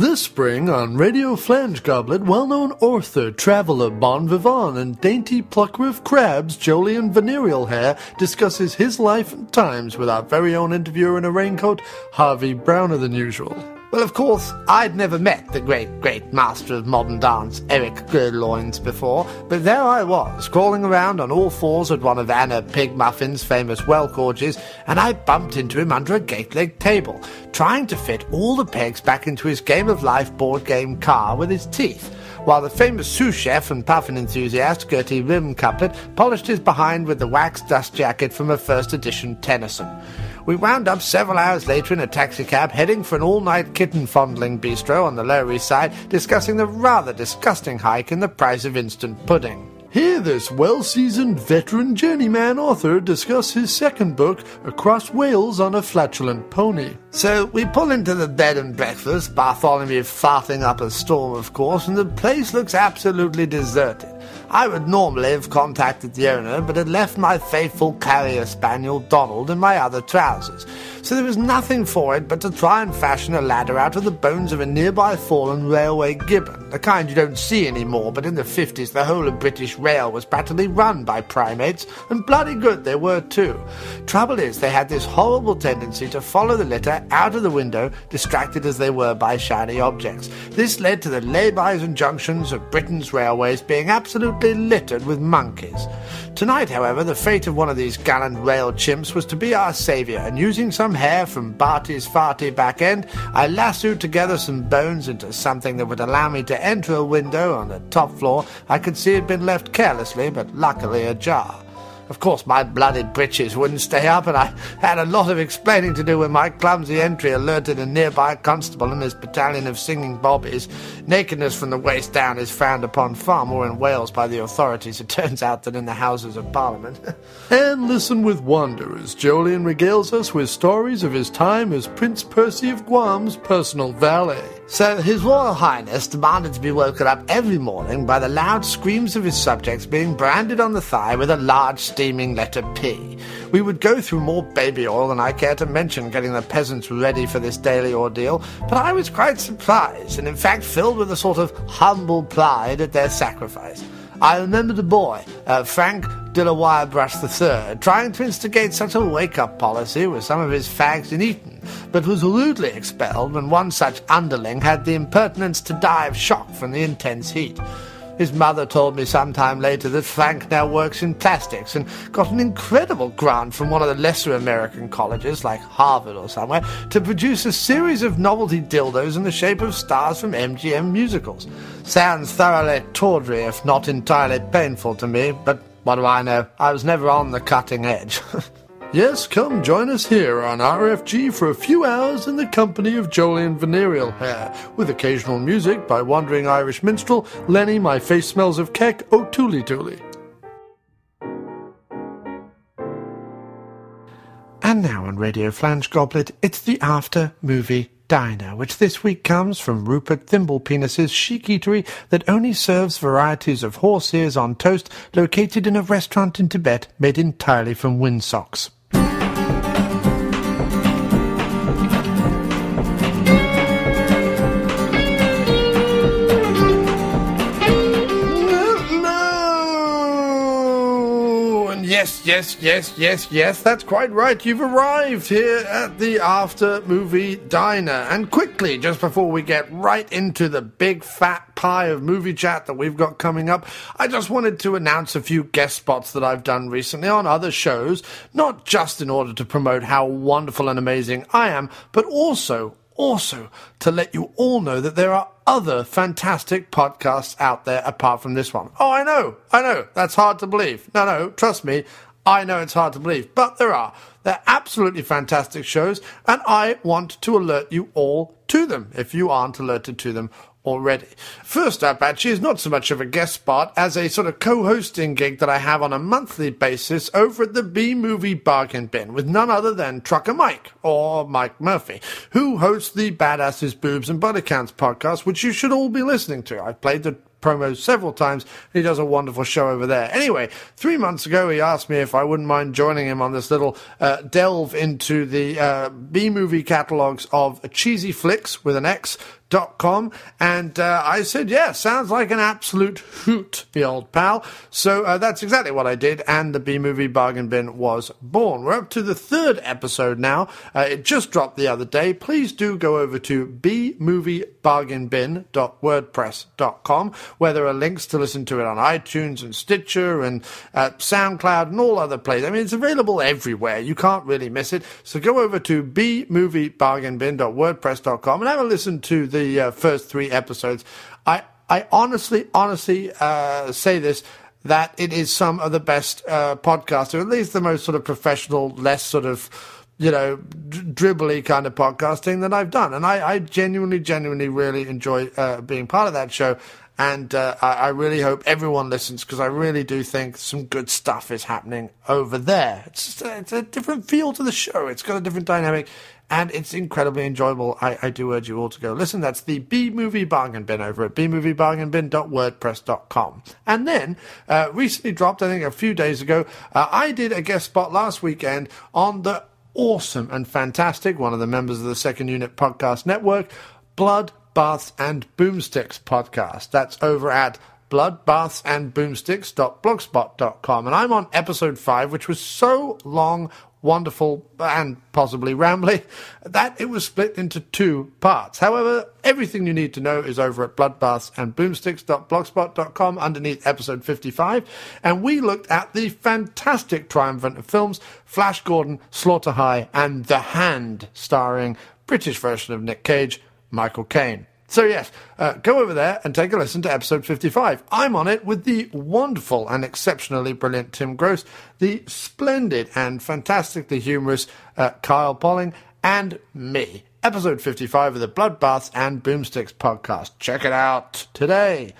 This spring on Radio Flange Goblet, well-known author, traveller, bon vivant, and dainty plucker of crabs, Jolyon Venereal Hair, discusses his life and times with our very own interviewer in a raincoat, Harvey Browner than usual. Well, of course, I'd never met the great master of modern dance, Eric Gerloins, before, but there I was, crawling around on all fours at one of Anna Pigmuffin's famous Welk orgies, and I bumped into him under a gate-leg table, trying to fit all the pegs back into his Game of Life board game car with his teeth, while the famous sous chef and puffin enthusiast Gertie Rim Couplet polished his behind with the wax dust jacket from a first edition Tennyson. We wound up several hours later in a taxicab heading for an all-night kitten-fondling bistro on the Lower East Side, discussing the rather disgusting hike in the price of instant pudding. Hear this well-seasoned veteran journeyman author discuss his second book, Across Wales on a Flatulent Pony. So we pull into the bed and breakfast, Bartholomew farting up a storm, of course, and the place looks absolutely deserted. I would normally have contacted the owner, but had left my faithful carrier spaniel Donald in my other trousers, so there was nothing for it but to try and fashion a ladder out of the bones of a nearby fallen railway gibbon, the kind you don't see anymore, but in the 50s the whole of British rail was practically run by primates, and bloody good they were too. Trouble is, they had this horrible tendency to follow the litter out of the window, distracted as they were by shiny objects. This led to the laybys and junctions of Britain's railways being absolutely littered with monkeys. Tonight, however, the fate of one of these gallant rail chimps was to be our saviour, and using some hair from Barty's farty back end, I lassoed together some bones into something that would allow me to enter a window on the top floor I could see had been left carelessly, but luckily ajar. Of course, my bloody breeches wouldn't stay up, and I had a lot of explaining to do when my clumsy entry alerted a nearby constable and his battalion of singing bobbies. Nakedness from the waist down is frowned upon far more in Wales by the authorities, it turns out, than in the Houses of Parliament. And listen with wonder as Jolyon regales us with stories of his time as Prince Percy of Guam's personal valet. So His Royal Highness demanded to be woken up every morning by the loud screams of his subjects being branded on the thigh with a large steaming letter P. We would go through more baby oil than I care to mention getting the peasants ready for this daily ordeal, but I was quite surprised, and in fact filled with a sort of humble pride at their sacrifice. I remembered a boy, Frank de la Wirebrush III, trying to instigate such a wake-up policy with some of his fags in Eton, but was rudely expelled when one such underling had the impertinence to die of shock from the intense heat. His mother told me sometime later that Frank now works in plastics and got an incredible grant from one of the lesser American colleges, like Harvard or somewhere, to produce a series of novelty dildos in the shape of stars from MGM musicals. Sounds thoroughly tawdry, if not entirely painful to me, but what do I know? I was never on the cutting edge. Yes, come join us here on RFG for a few hours in the company of Jolyon Venereal Hair, with occasional music by wandering Irish minstrel Lenny My Face Smells of Keck O'Toole. And now on Radio Flange Goblet, it's the After Movie Diner, which this week comes from Rupert Thimblepenis's chic eatery that only serves varieties of horse ears on toast, located in a restaurant in Tibet made entirely from windsocks. Yes, that's quite right. You've arrived here at the After Movie Diner. And quickly, just before we get right into the big fat pie of movie chat that we've got coming up, I just wanted to announce a few guest spots that I've done recently on other shows, not just in order to promote how wonderful and amazing I am, but also to let you all know that there are other fantastic podcasts out there apart from this one. Oh, I know, that's hard to believe. No, trust me, I know it's hard to believe, but there are. They're absolutely fantastic shows, and I want to alert you all to them, if you aren't alerted to them already. First up, actually, is not so much of a guest spot as a sort of co-hosting gig that I have on a monthly basis over at the B-Movie Bargain Bin with none other than Trucker Mike, or Mike Murphy, who hosts the Badasses, Boobs and Body Counts podcast, which you should all be listening to. I've played the promos several times. He does a wonderful show over there. Anyway, 3 months ago, he asked me if I wouldn't mind joining him on this little delve into the B-movie catalogues of cheesy flicks with an X, bonkers.com, and I said, yeah, sounds like an absolute hoot, the old pal. So that's exactly what I did, and the B-Movie Bargain Bin was born. We're up to the third episode now. It just dropped the other day. Please do go over to bmoviebargainbin.wordpress.com, where there are links to listen to it on iTunes and Stitcher and SoundCloud and all other places. I mean, it's available everywhere. You can't really miss it. So go over to bmoviebargainbin.wordpress.com and have a listen to the first 3 episodes. I honestly say this, that it is some of the best podcasts, or at least the most sort of professional, less sort of, dribbly kind of podcasting that I've done. And I genuinely really enjoy being part of that show. And I really hope everyone listens, because I really do think some good stuff is happening over there. It's a different feel to the show. It's got a different dynamic, and it's incredibly enjoyable. I do urge you all to go listen. That's the B-Movie Bargain Bin over at bmoviebargainbin.wordpress.com. And then, recently dropped, I think a few days ago, I did a guest spot last weekend on the awesome and fantastic, one of the members of the Second Unit Podcast Network, Blood, Baths and Boomsticks podcast. That's over at bloodbathsandboomsticks.blogspot.com. And I'm on episode 5, which was so long, wonderful, and possibly rambly, that it was split into 2 parts. However, everything you need to know is over at bloodbathsandboomsticks.blogspot.com underneath episode 55. And we looked at the fantastic triumvirate of films, Flash Gordon, Slaughter High, and The Hand, starring British version of Nick Cage, Michael Caine. So yes, go over there and take a listen to episode 55. I'm on it with the wonderful and exceptionally brilliant Tim Gross, the splendid and fantastically humorous Kyle Polling, and me. Episode 55 of the Bloodbaths and Boomsticks podcast. Check it out today.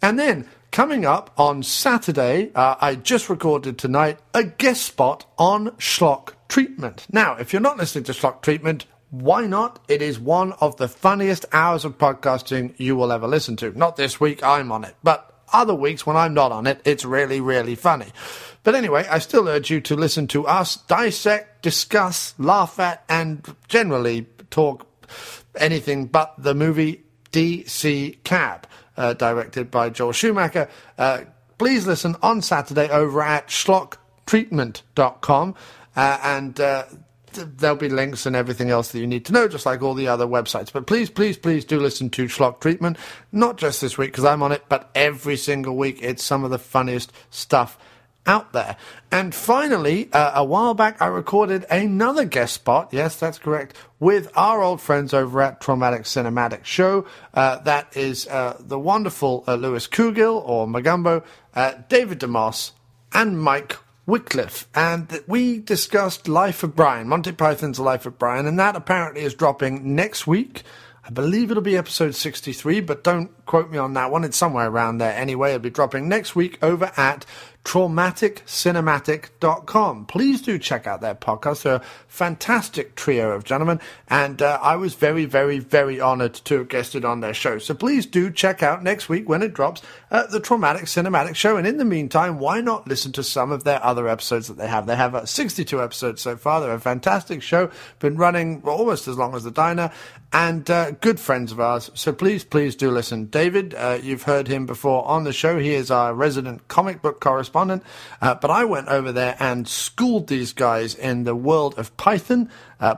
And then, coming up on Saturday, I just recorded tonight a guest spot on Schlock Treatment. Now, if you're not listening to Schlock Treatment, why not? It is one of the funniest hours of podcasting you will ever listen to. Not this week, I'm on it. But other weeks when I'm not on it, it's really, really funny. But anyway, I still urge you to listen to us dissect, discuss, laugh at, and generally talk anything but the movie DC Cab, directed by Joel Schumacher. Please listen on Saturday over at schlocktreatment.com, and there'll be links and everything else that you need to know, just like all the other websites. But please do listen to Schlock Treatment, not just this week because I'm on it, but every single week. It's some of the funniest stuff out there. And finally, a while back, I recorded another guest spot, yes, that's correct, with our old friends over at Traumatic Cinematic Show. That is the wonderful Lewis Coogill, or Magumbo, David DeMoss, and Mike Wycliffe, and we discussed Life of Brian, Monty Python's Life of Brian, and that apparently is dropping next week. I believe it'll be episode 63, but don't quote me on that one. It's somewhere around there anyway. It'll be dropping next week over at traumaticcinematic.com. Please do check out their podcast. They're a fantastic trio of gentlemen, and I was very, very, very honored to have guested on their show. So please do check out next week when it drops the Traumatic Cinematic Show. And in the meantime, why not listen to some of their other episodes that they have? They have 62 episodes so far. They're a fantastic show, been running almost as long as the Diner, and good friends of ours. So please do listen. David, you've heard him before on the show. He is our resident comic book correspondent, but I went over there and schooled these guys in the world of Python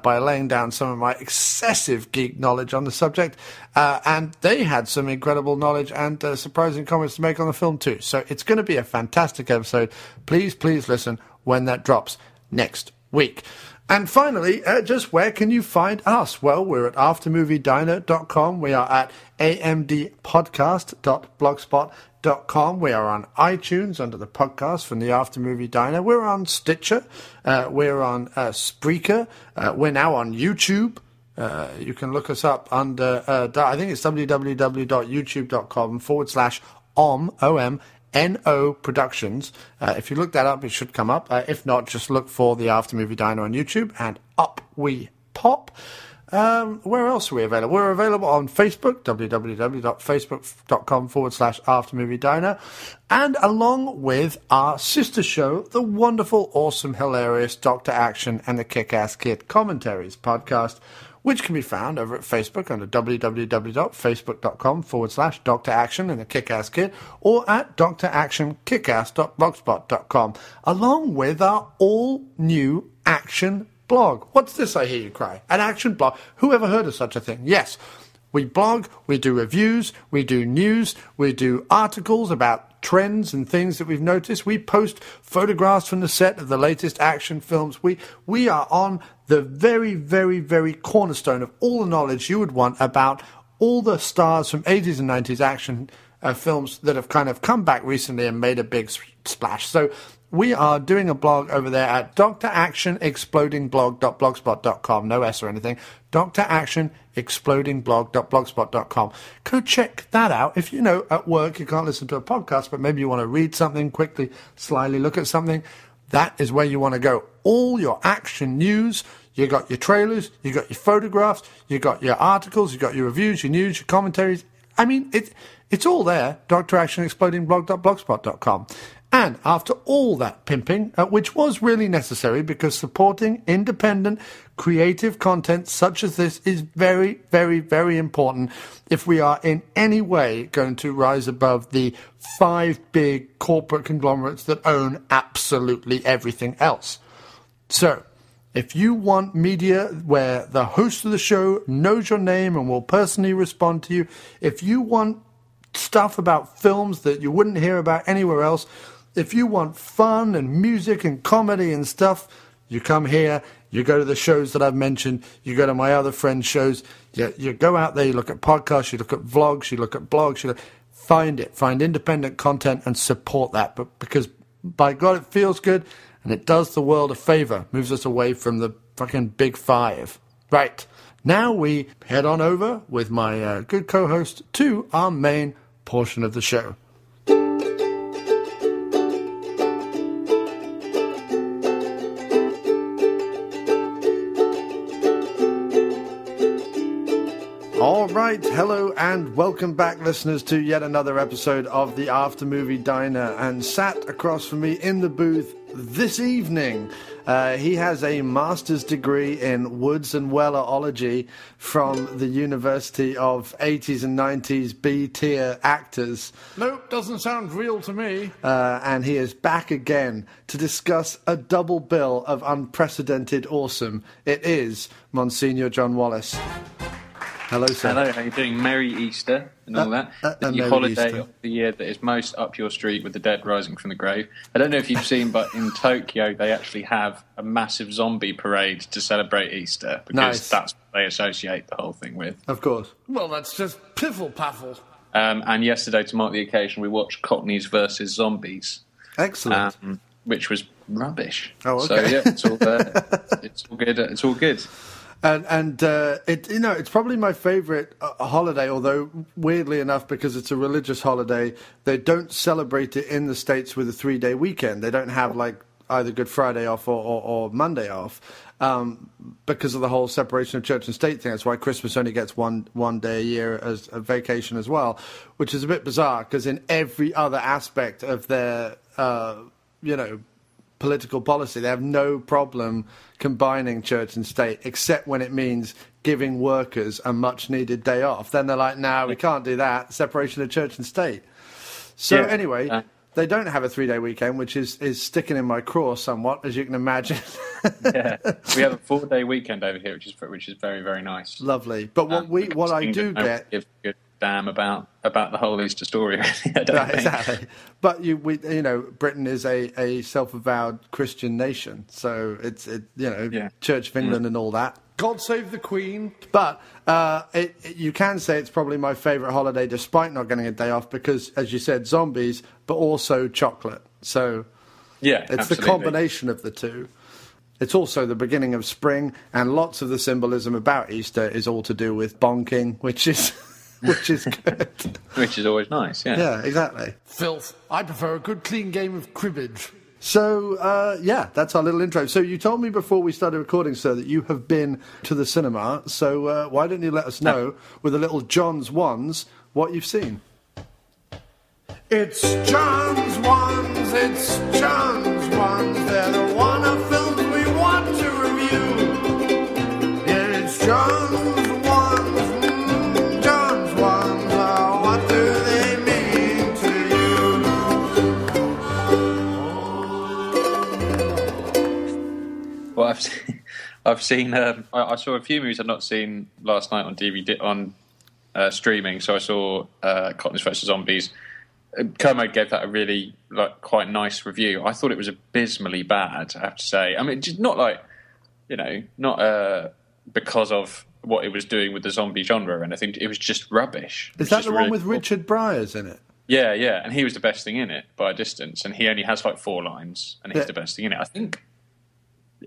by laying down some of my excessive geek knowledge on the subject, and they had some incredible knowledge and surprising comments to make on the film too. So it's going to be a fantastic episode. Please listen when that drops next week. And finally, just where can you find us? Well, we're at aftermoviediner.com. We are at amdpodcast.blogspot.com. We are on iTunes under the podcast from the After Movie Diner. We're on Stitcher. We're on Spreaker. We're now on YouTube. You can look us up under, I think it's www.youtube.com/OM Productions. If you look that up, it should come up. If not, just look for the After Movie Diner on YouTube, and up we pop. Where else are we available? We're available on Facebook, www.facebook.com/aftermoviediner, and along with our sister show, the wonderful, awesome, hilarious Dr. Action and the Kick-Ass Kid Commentaries podcast, which can be found over at Facebook under www.facebook.com/Dr. Action and a Kick-Ass Kid, or at dractionkickass.blogspot.com, along with our all-new action blog. What's this, I hear you cry? An action blog? Who ever heard of such a thing? Yes, we blog, we do reviews, we do news, we do articles about trends and things that we've noticed. We post photographs from the set of the latest action films. We are on the very, very, very cornerstone of all the knowledge you would want about all the stars from 80s and 90s action films that have kind of come back recently and made a big splash. So we are doing a blog over there at dractionexplodingblog.blogspot.com. No S or anything. dractionexplodingblog.blogspot.com. Go check that out. If at work you can't listen to a podcast, but maybe you want to read something quickly, slyly look at something, that is where you want to go. All your action news, you got your trailers, you got your photographs, you got your articles, you got your reviews, your news, your commentaries. I mean, it's all there. dractionexplodingblog.blogspot.com. And after all that pimping, which was really necessary because supporting independent, creative content such as this is very, very, very important if we are in any way going to rise above the 5 big corporate conglomerates that own absolutely everything else. So, if you want media where the host of the show knows your name and will personally respond to you, if you want stuff about films that you wouldn't hear about anywhere else, if you want fun and music and comedy and stuff, you come here, you go to the shows that I've mentioned, you go to my other friends' shows, you go out there, you look at podcasts, you look at vlogs, you look at blogs, find independent content and support that. But because, by God, it feels good and it does the world a favor, moves us away from the fucking big 5. Right, now we head on over with my good co-host to our main portion of the show. All right, hello and welcome back, listeners, to yet another episode of the After Movie Diner. And sat across from me in the booth this evening, he has a master's degree in Woods and Wellerology from the University of 80s and 90s B-tier actors. Nope, doesn't sound real to me. And he is back again to discuss a double bill of unprecedented awesome. It is Monsignor Jon Wallace. Hello, sir. Hello, how are you doing? Merry Easter and all that. Your holiday Easter of the year that is most up your street with the dead rising from the grave. I don't know if you've seen, but in Tokyo they actually have a massive zombie parade to celebrate Easter because that's what they associate the whole thing with. Of course. Well, that's just piffle-paffle. And yesterday, to mark the occasion, we watched Cockneys versus Zombies. Excellent. Which was rubbish. Oh, okay. So, yeah, it's all good. It's all good. And it's probably my favourite holiday, although weirdly enough, because it's a religious holiday, they don't celebrate it in the States with a 3-day weekend. They don't have like either Good Friday off or Monday off because of the whole separation of church and state thing. That's why Christmas only gets one day a year as a vacation as well, which is a bit bizarre because in every other aspect of their, political policy, they have no problem combining church and state, except when it means giving workers a much-needed day off. Then they're like, no, we can't do that. Separation of church and state. So anyway, they don't have a 3-day weekend, which is sticking in my craw somewhat, as you can imagine. Yeah, we have a 4-day weekend over here, which is very, very nice. Lovely. But what I do get... Give a good damn about the whole Easter story. I don't think. Exactly. But Britain is a self-avowed Christian nation, so it's Church of England and all that. God save the Queen. But you can say it's probably my favourite holiday, despite not getting a day off, because, as you said, zombies, but also chocolate. So yeah, it's absolutely. the combination of the two. It's also the beginning of spring, and lots of the symbolism about Easter is all to do with bonking, which is good. Which is always nice, yeah. Yeah, exactly. Filth. I prefer a good clean game of cribbage. So, that's our little intro. So you told me before we started recording, sir, that you have been to the cinema. So why don't you let us know, with a little John's Ones, what you've seen? It's John's Ones, it's John's Ones. They're the one of films we want to review. Yeah, it's John's I've seen. I saw a few movies I'd not seen last night on DVD on streaming. So I saw Cottoners vs Zombies. Kermode gave that a really quite nice review. I thought it was abysmally bad, I have to say. I mean, just not not because of what it was doing with the zombie genre or anything. It was just rubbish. Is that the one with Richard Bryars in it? Yeah, and he was the best thing in it by a distance, and he only has 4 lines, and he's the best thing in it. I think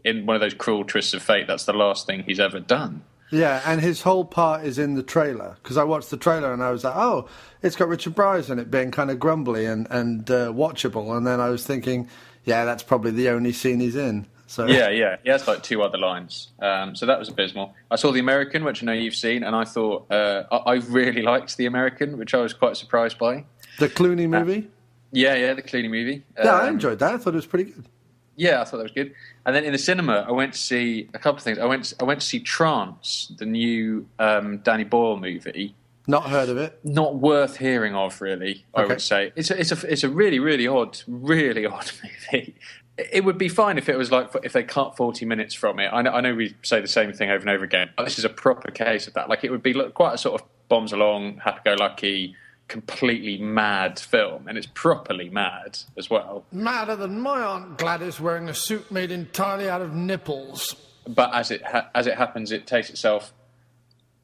in one of those cruel twists of fate, that's the last thing he's ever done. Yeah, and his whole part is in the trailer, because I watched the trailer and I was like, oh, it's got Richard Bryars in it being kind of grumbly and watchable, and then I was thinking, yeah, that's probably the only scene he's in. So Yeah, he has 2 other lines, so that was abysmal. I saw The American, which I know you've seen, and I thought I really liked The American, which I was quite surprised by. The Clooney movie? Yeah, the Clooney movie. Yeah, I enjoyed that. I thought it was pretty good. Yeah, I thought that was good. And then in the cinema, I went to see a couple of things. I went to see Trance, the new Danny Boyle movie. Not heard of it. Not worth hearing of, really. Okay. I would say it's a really, really odd movie. It would be fine if it was if they cut 40 minutes from it. I know we say the same thing over and over again, but this is a proper case of that. It would be quite a sort of bombs along, happy-go-lucky, completely mad film, and it's properly mad as well. Madder than my Aunt Gladys wearing a suit made entirely out of nipples. But as it happens, it takes itself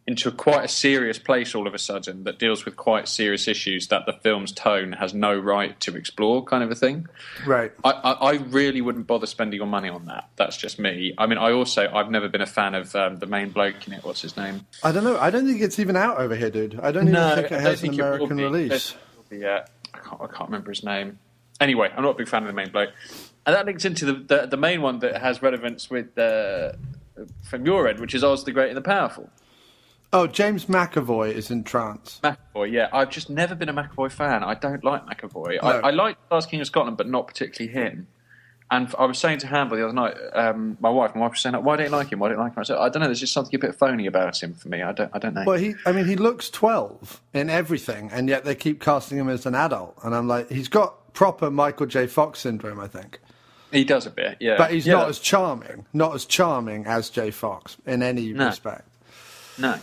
into quite a serious place all of a sudden that deals with quite serious issues that the film's tone has no right to explore, kind of a thing. Right. I really wouldn't bother spending your money on that. That's just me. I mean, I've never been a fan of the main bloke in it. What's his name? I don't know. I don't think it's even out over here, dude. I don't even think it has an American release. Yeah, I can't remember his name. Anyway, I'm not a big fan of the main bloke. And that links into the main one that has relevance with from your end, which is Oz the Great and the Powerful. Oh, James McAvoy is in Trance. McAvoy, yeah. I've just never been a McAvoy fan. I don't like McAvoy. No. I like Last King of Scotland, but not particularly him. And I was saying to Hamble the other night, my wife was saying, why don't you like him? Why don't you like him? I said, I don't know, there's just something a bit phony about him for me. I don't know. Well, he looks 12 in everything, and yet they keep casting him as an adult. And I'm like, he's got proper Michael J. Fox syndrome, I think. He does a bit, yeah. But he's not as charming as J. Fox in any respect. No.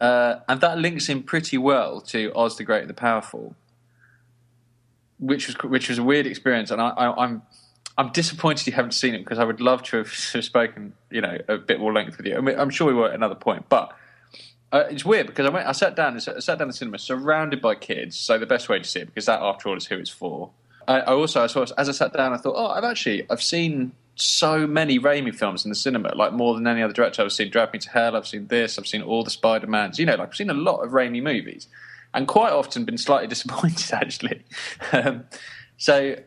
And that links in pretty well to Oz the Great and the Powerful, which was a weird experience, and I'm disappointed you haven't seen it because I would love to have spoken, a bit more length with you. I mean, I'm sure we were at another point, but it's weird because I sat down in the cinema surrounded by kids, so the best way to see it, because that, after all, is who it's for. As I sat down, I thought, I've seen so many Raimi films in the cinema, more than any other director. I've seen Drag Me to Hell, I've seen this, I've seen all the Spider-Mans, I've seen a lot of Raimi movies, and quite often been slightly disappointed, actually. So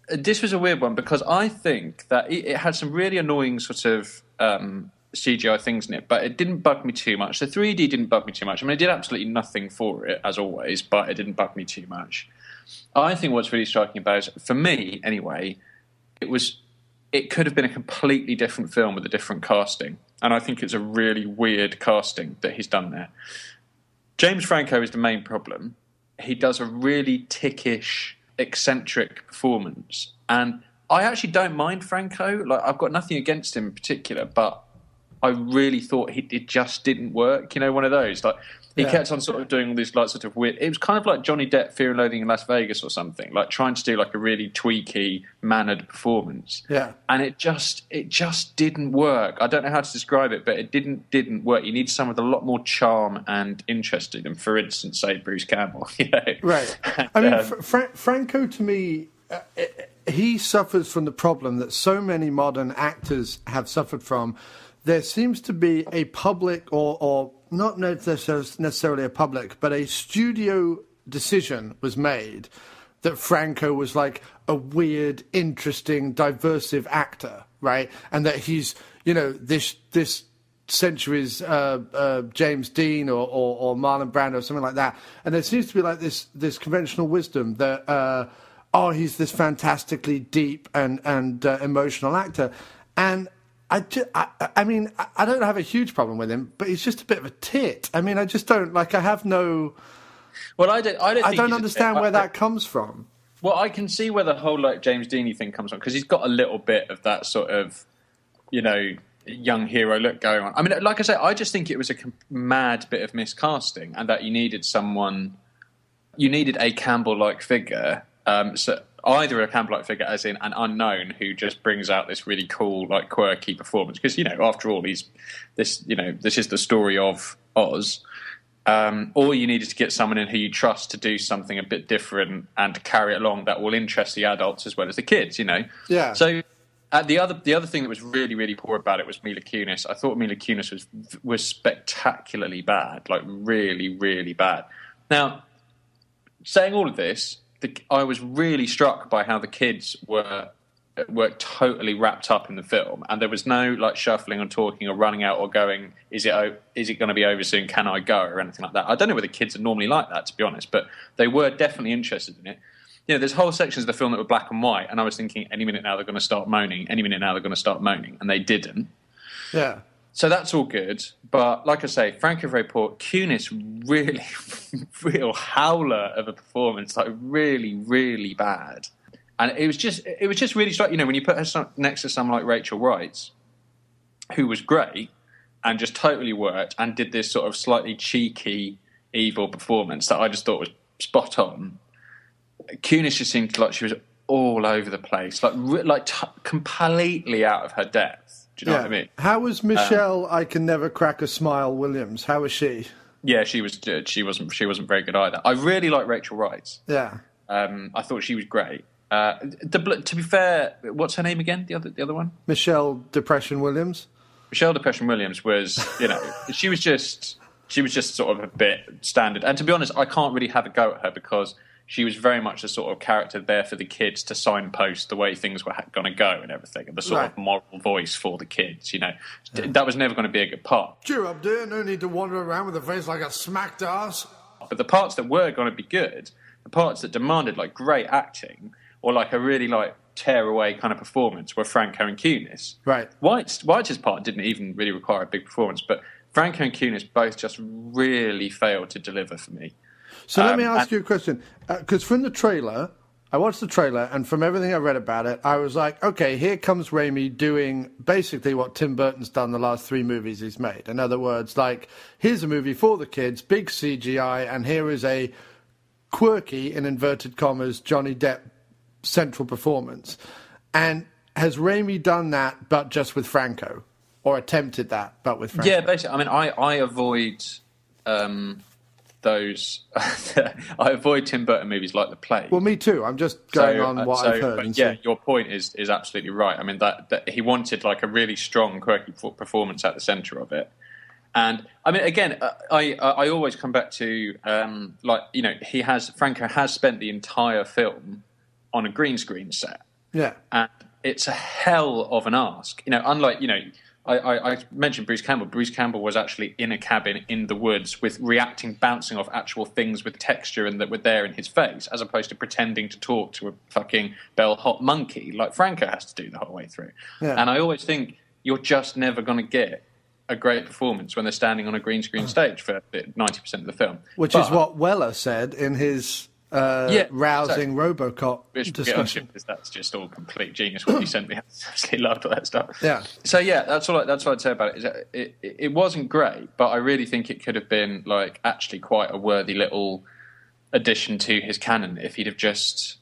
this was a weird one, because I think that it had some really annoying sort of CGI things in it, but it didn't bug me too much. The 3D didn't bug me too much. I mean, it did absolutely nothing for it, as always, but it didn't bug me too much. I think what's really striking about it, for me anyway, it could have been a completely different film with a different casting. And I think it's a really weird casting that he's done there. James Franco is the main problem. He does a really tickish, eccentric performance. And I actually don't mind Franco. I've got nothing against him in particular, but I really thought it just didn't work. One of those. He kept on sort of doing all these sort of weird... It was kind of like Johnny Depp, Fear and Loathing in Las Vegas or something, trying to do a really tweaky, mannered performance. Yeah. And it just didn't work. I don't know how to describe it, but it didn't work. You need someone with a lot more charm and interest in him. For instance, say Bruce Campbell. Right. I mean, Franco, to me, he suffers from the problem that so many modern actors have suffered from. There seems to be a public or not necessarily a public, but a studio decision was made that Franco was a weird, interesting, diversive actor, right? And that he's, this century's James Dean or Marlon Brando or something like that. And there seems to be this conventional wisdom that, he's this fantastically deep and emotional actor. And I mean, I don't have a huge problem with him, but he's just a bit of a tit. I mean, I just don't I have no. Well, I don't understand where that comes from. Well, I can see where the whole James Deany thing comes from, because he's got a little bit of that sort of, young hero look going on. I mean, like I say, I just think it was a mad bit of miscasting, and that you needed a Campbell-like figure. So either a Campbell-like figure, as in an unknown who just brings out this really cool, like, quirky performance. Because, after all, this is the story of Oz. Or you needed to get someone in who you trust to do something a bit different and to carry it along that will interest the adults as well as the kids, Yeah. So the other thing that was really, really poor about it was Mila Kunis. I thought Mila Kunis was spectacularly bad, like really, really bad. Now, saying all of this, I was really struck by how the kids were totally wrapped up in the film, and there was no like shuffling or talking or running out or going, is it going to be over soon, can I go, or anything like that. I don't know whether kids are normally like that, to be honest, but they were definitely interested in it. There's whole sections of the film that were black and white, and I was thinking, any minute now they're going to start moaning, and they didn't. Yeah. So that's all good, but like I say, Franco very poor. Kunis, really, real howler of a performance, like really, really bad. And it was just really striking. When you put her next to someone like Rachel Weisz, who was great and just totally worked and did this sort of slightly cheeky, evil performance that I just thought was spot on. Kunis just seemed like she was all over the place, like completely out of her depth. Do you know what I mean? How was Michelle? I Can Never Crack a Smile Williams. How was she? Yeah, she was good. She wasn't very good either. I really like Rachel Weisz. Yeah. I thought she was great. To be fair, what's her name again? The other one? Michelle Depression Williams. Michelle Depression Williams was, she was just sort of a bit standard. And to be honest, I can't really have a go at her because she was very much a sort of character there for the kids to signpost the way things were going to go and everything, and the sort of moral voice for the kids. That was never going to be a good part. Cheer up, dear. No need to wander around with a face like a smacked ass. But the parts that were going to be good, the parts that demanded like great acting or like a really like tear away kind of performance, were Franco and Kunis. Right. Weitz's part didn't even really require a big performance, but Franco and Kunis both just really failed to deliver for me. So let me ask you a question. Because from the trailer, I watched the trailer, and from everything I read about it, I was like, okay, here comes Raimi doing basically what Tim Burton's done the last 3 movies he's made. In other words, like, here's a movie for the kids, big CGI, and here is a quirky, in inverted commas, Johnny Depp central performance. And has Raimi done that, but just with Franco? Or attempted that, but with Franco? Yeah, basically. I mean, I avoid... those I avoid Tim Burton movies like the plague. Well, me too. I'm just going on what I've heard. But yeah, your point is absolutely right. I mean, that he wanted like a really strong, quirky performance at the centre of it. And I mean, again, I always come back to Franco has spent the entire film on a green screen set. Yeah, and it's a hell of an ask. Unlike I mentioned Bruce Campbell. Bruce Campbell was actually in a cabin in the woods with bouncing off actual things with texture and that were there in his face, as opposed to pretending to talk to a fucking bellhop monkey like Franco has to do the whole way through. Yeah. And I always think you're just never going to get a great performance when they're standing on a green screen stage for 90% of the film. Which is what Weller said in his... rousing Robocop discussion. That's just all complete genius what you sent me. I absolutely loved all that stuff. Yeah. So yeah, that's what I'd say about it. Is that it wasn't great, but I really think it could have been like actually quite a worthy little addition to his canon if he'd have just.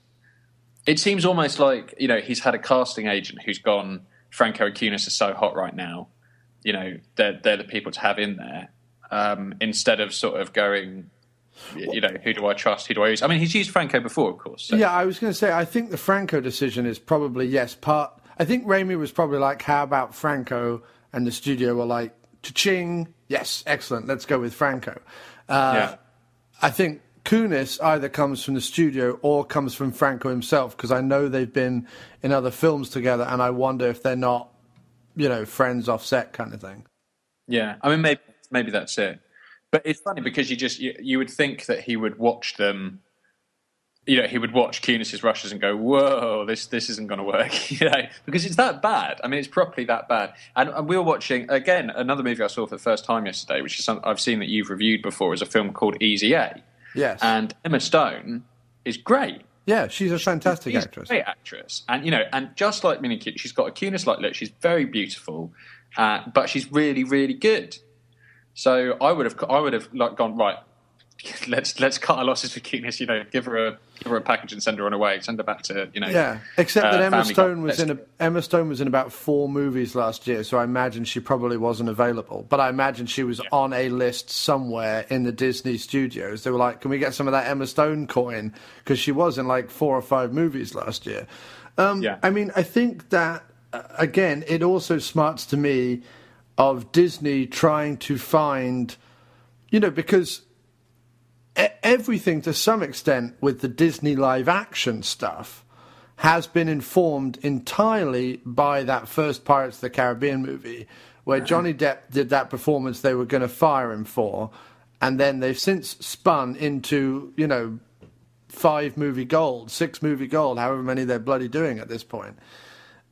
It seems almost like he's had a casting agent who's gone. Franco and Kunis are so hot right now. They're the people to have in there instead of sort of going. Who do I trust? Who do I use? I mean, he's used Franco before, of course. So. Yeah, I was going to say, I think the Franco decision is probably, yes, part... I think Raimi was probably like, how about Franco? And the studio were like, cha-ching, yes, excellent, let's go with Franco. I think Kunis either comes from the studio or comes from Franco himself, because I know they've been in other films together, and I wonder if they're not, friends off set kind of thing. Yeah, I mean, maybe that's it. But it's funny because you would think that he would watch them, he would watch Kunis's rushes and go, whoa, this isn't going to work, because it's that bad. I mean, it's properly that bad. And we were watching, again, another movie I saw for the first time yesterday, which is something I've seen that you've reviewed before, is a film called Easy A. Yes. And Emma Stone is great. Yeah, she's a fantastic actress. She's a great actress. And, and just like Minnie Kunis, she's got a Kunis-like look. She's very beautiful. but she's really, really good. So I would have like gone, right, let's cut our losses for cuteness. Give her a package and send her on her way. Send her back to Yeah, except that Emma Stone was in about 4 movies last year, so I imagine she probably wasn't available. But I imagine she was on a list somewhere in the Disney studios. They were like, "Can we get some of that Emma Stone coin?" Because she was in like 4 or 5 movies last year. I mean, I think that again, it also smarts to me of Disney trying to find, because everything to some extent with the Disney live action stuff has been informed entirely by that first Pirates of the Caribbean movie where Johnny Depp did that performance they were going to fire him for, and then they've since spun into 5 movie gold, 6 movie gold, however many they're bloody doing at this point.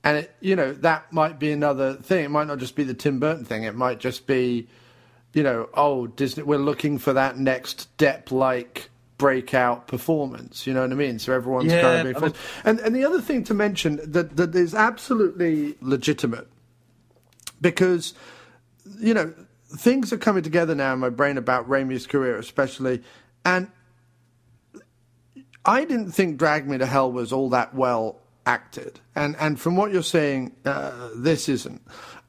And that might be another thing. It might not just be the Tim Burton thing. It might just be Disney, we're looking for that next Depp-like breakout performance, you know what I mean? So everyone's kind of being and the other thing to mention that is absolutely legitimate, because, things are coming together now in my brain about Raimi's career especially, and I didn't think Drag Me to Hell was all that well acted. And from what you're saying, this isn't.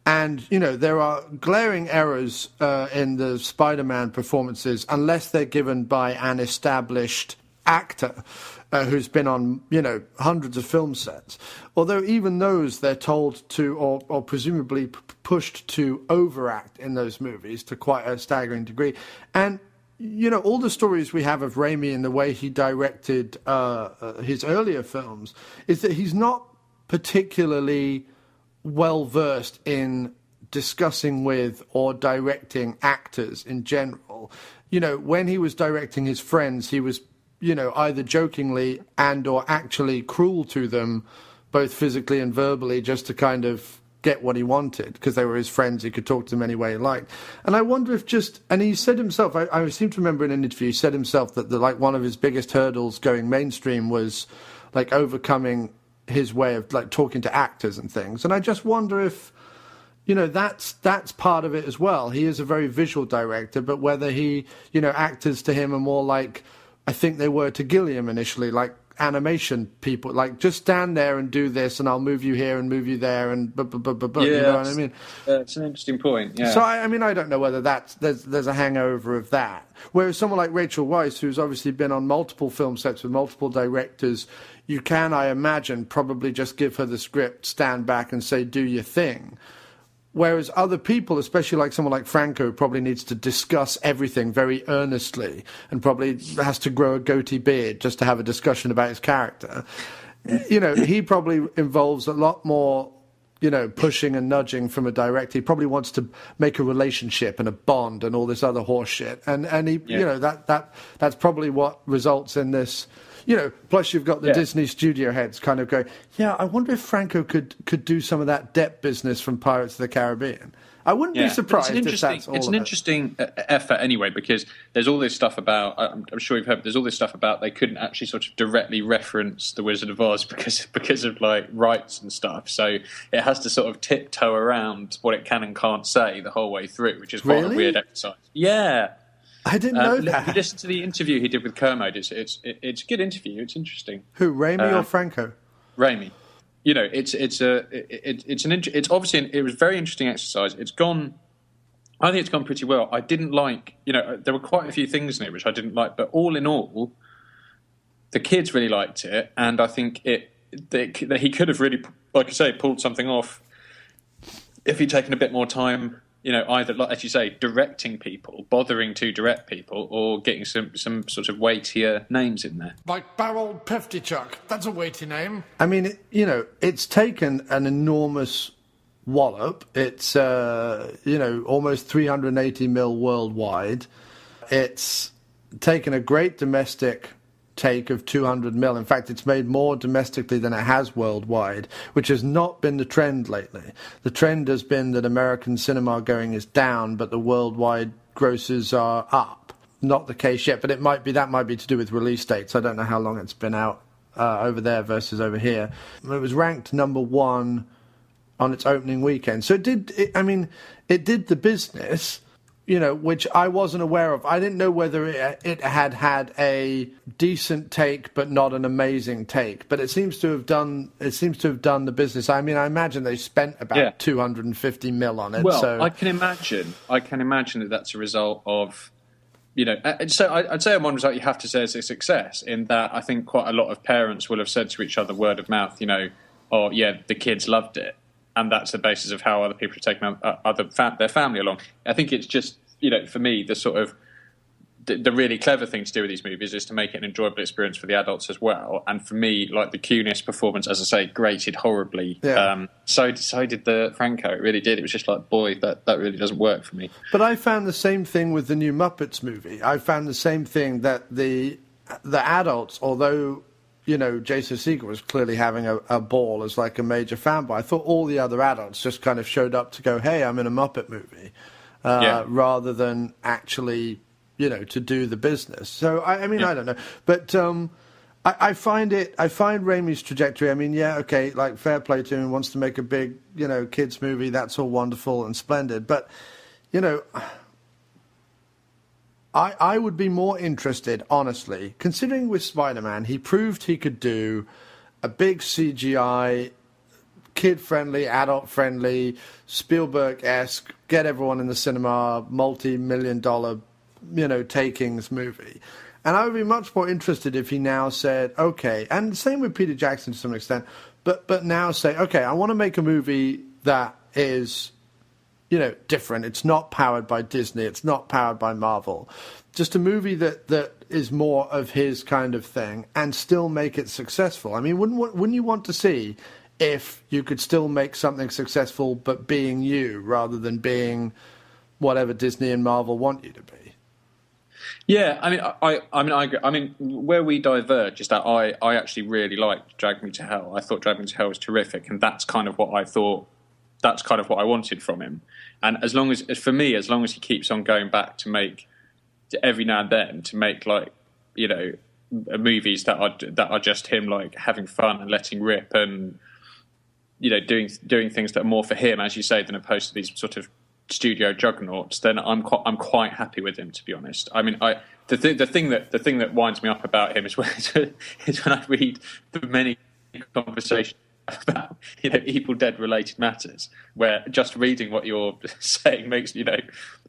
And, there are glaring errors in the Spider-Man performances unless they're given by an established actor who's been on, hundreds of film sets. Although even those they're told to, or presumably pushed to overact in those movies to quite a staggering degree. And, all the stories we have of Raimi and the way he directed his earlier films is that he's not particularly well-versed in discussing with or directing actors in general. When he was directing his friends, he was, either jokingly and or actually cruel to them, both physically and verbally, just to kind of get what he wanted, because they were his friends, he could talk to them any way he liked. And I wonder if and he said himself, I seem to remember in an interview, he said himself that one of his biggest hurdles going mainstream was like overcoming his way of like talking to actors and things. And I just wonder if, that's part of it as well. He is a very visual director, but whether he, actors to him are more like, I think they were to Gilliam initially, like animation people, like just stand there and do this and I'll move you here and move you there and you know what I mean? It's an interesting point, yeah. So I don't know whether there's a hangover of that. Whereas someone like Rachel Weisz, who's obviously been on multiple film sets with multiple directors, you can, I imagine, probably just give her the script, stand back and say, do your thing. Whereas other people, especially like someone like Franco, probably needs to discuss everything very earnestly and probably has to grow a goatee beard just to have a discussion about his character. He probably involves a lot more, pushing and nudging from a director. He probably wants to make a relationship and a bond and all this other horse shit. And he, that's probably what results in this. Plus you've got the Disney studio heads kind of going, I wonder if Franco could do some of that Depp business from Pirates of the Caribbean. I wouldn't be surprised if that's all. It's an interesting effort anyway, because there's all this stuff about, I'm sure you've heard, but there's all this stuff about they couldn't actually sort of directly reference The Wizard of Oz because of like rights and stuff. So it has to sort of tiptoe around what it can and can't say the whole way through, which is quite a weird exercise. Yeah. I didn't know that. If you listen to the interview he did with Kermode, it's a good interview. It's interesting. Who, Raimi or Franco? Raimi. It's obviously it was a very interesting exercise. I think it's gone pretty well. I didn't like, there were quite a few things in it which I didn't like, but all in all, the kids really liked it, and I think that he could have really, like I say, pulled something off if he'd taken a bit more time. Either, like, as you say, directing people, bothering to direct people, or getting some sort of weightier names in there. Like Barrel Peftichuk. That's a weighty name. I mean, it's taken an enormous wallop. It's, almost 380 mil worldwide. It's taken a great domestic take of 200 mil. In fact, it's made more domestically than it has worldwide, which has not been the trend lately. The trend has been that American cinema going is down, but the worldwide grosses are up. Not the case yet, but that might be to do with release dates. I don't know how long it's been out over there versus over here. It was ranked number 1 on its opening weekend. So it did the business, which I wasn't aware of. I didn't know whether it had a decent take, but not an amazing take. But it seems to have done the business. I mean, I imagine they spent about 250 mil on it. Well, so I can imagine that that's a result of, so I'd say on one result you have to say it's a success, in that I think quite a lot of parents will have said to each other word of mouth, oh yeah, the kids loved it, and that's the basis of how other people are taking their family along. I think it's just, for me, the sort of the really clever thing to do with these movies is to make it an enjoyable experience for the adults as well. And for me, like, the Cunis performance, as I say, grated horribly. Yeah. So did the Franco. It really did. It was just like, boy, that really doesn't work for me. But I found the same thing with the new Muppets movie. I found the same thing, that the adults, although Jason Segel was clearly having a ball as like a major fanboy, I thought all the other adults just kind of showed up to go, hey, I'm in a Muppet movie, rather than actually, to do the business. So, I don't know. But I find Raimi's trajectory, like, fair play to him, wants to make a big, kids movie, that's all wonderful and splendid. But, I would be more interested, honestly, considering with Spider-Man, he proved he could do a big CGI, kid-friendly, adult-friendly, Spielberg-esque, get everyone in the cinema, multi-million-dollar, takings movie. And I would be much more interested if he now said, okay, and same with Peter Jackson to some extent, but now say, okay, I want to make a movie that is, different. It's not powered by Disney. It's not powered by Marvel. Just a movie that is more of his kind of thing, and still make it successful. I mean, wouldn't you want to see if you could still make something successful, but being you, rather than being whatever Disney and Marvel want you to be? Yeah, I agree. I mean, where we diverge is that I actually really liked Drag Me to Hell. I thought Drag Me to Hell was terrific, and that's kind of what I thought. That's kind of what I wanted from him. And as long as he keeps on going back to make, every now and then, to make, like, movies that are just him, like, having fun and letting rip, and doing things that are more for him, as you say, than opposed to these sort of studio juggernauts, then I'm quite happy with him, to be honest. I mean, the thing that winds me up about him is when I read the many conversations about Evil Dead related matters, where just reading what you're saying makes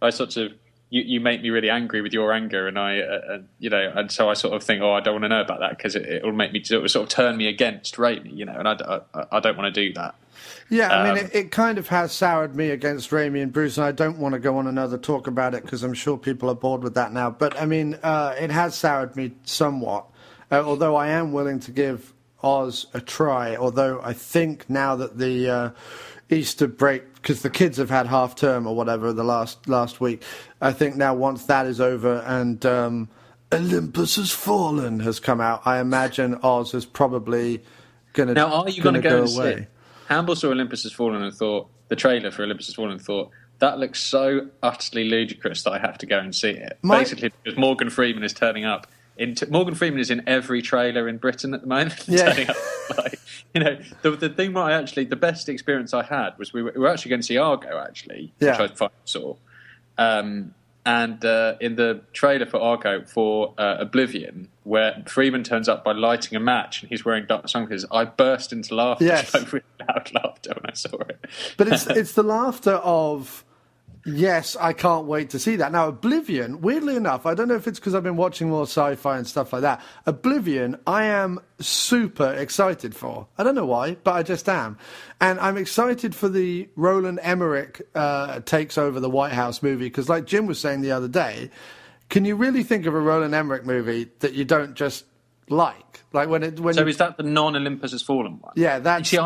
I sort of you make me really angry with your anger, and and so I sort of think, I don't want to know about that, because it'll make me, it will sort of turn me against Raimi, and I don't want to do that. Yeah, I mean, it kind of has soured me against Raimi and Bruce, and I don't want to go on another talk about it, because I'm sure people are bored with that now. But, I mean, it has soured me somewhat, although I am willing to give Oz a try, although I think now that the Easter break, because the kids have had half term or whatever the last week, I think now once that is over and Olympus Has Fallen has come out, I imagine Oz is probably going to go away. Now, are you going to go and see it? Hamble saw Olympus Has Fallen and thought, the trailer for Olympus Has Fallen, and thought, that looks so utterly ludicrous that I have to go and see it. Basically, because Morgan Freeman is turning up. Morgan Freeman is in every trailer in Britain at the moment. Yeah. Turning up, like, the thing where the best experience I had was we were actually going to see Argo, actually, which I finally saw. And in the trailer for Argo for Oblivion, where Freeman turns up by lighting a match and he's wearing dark sunglasses, I burst into laughter, like really loud laughter when I saw it. But it's the laughter of, yes, I can't wait to see that. Now, Oblivion, weirdly enough, I don't know if it's because I've been watching more sci-fi and stuff like that. Oblivion, I am super excited for. I don't know why, but I just am. And I'm excited for the Roland Emmerich takes over the White House movie, because like Jim was saying the other day, can you really think of a Roland Emmerich movie that you don't just like? Like is that the non-Olympus Has Fallen one? Yeah, that's... the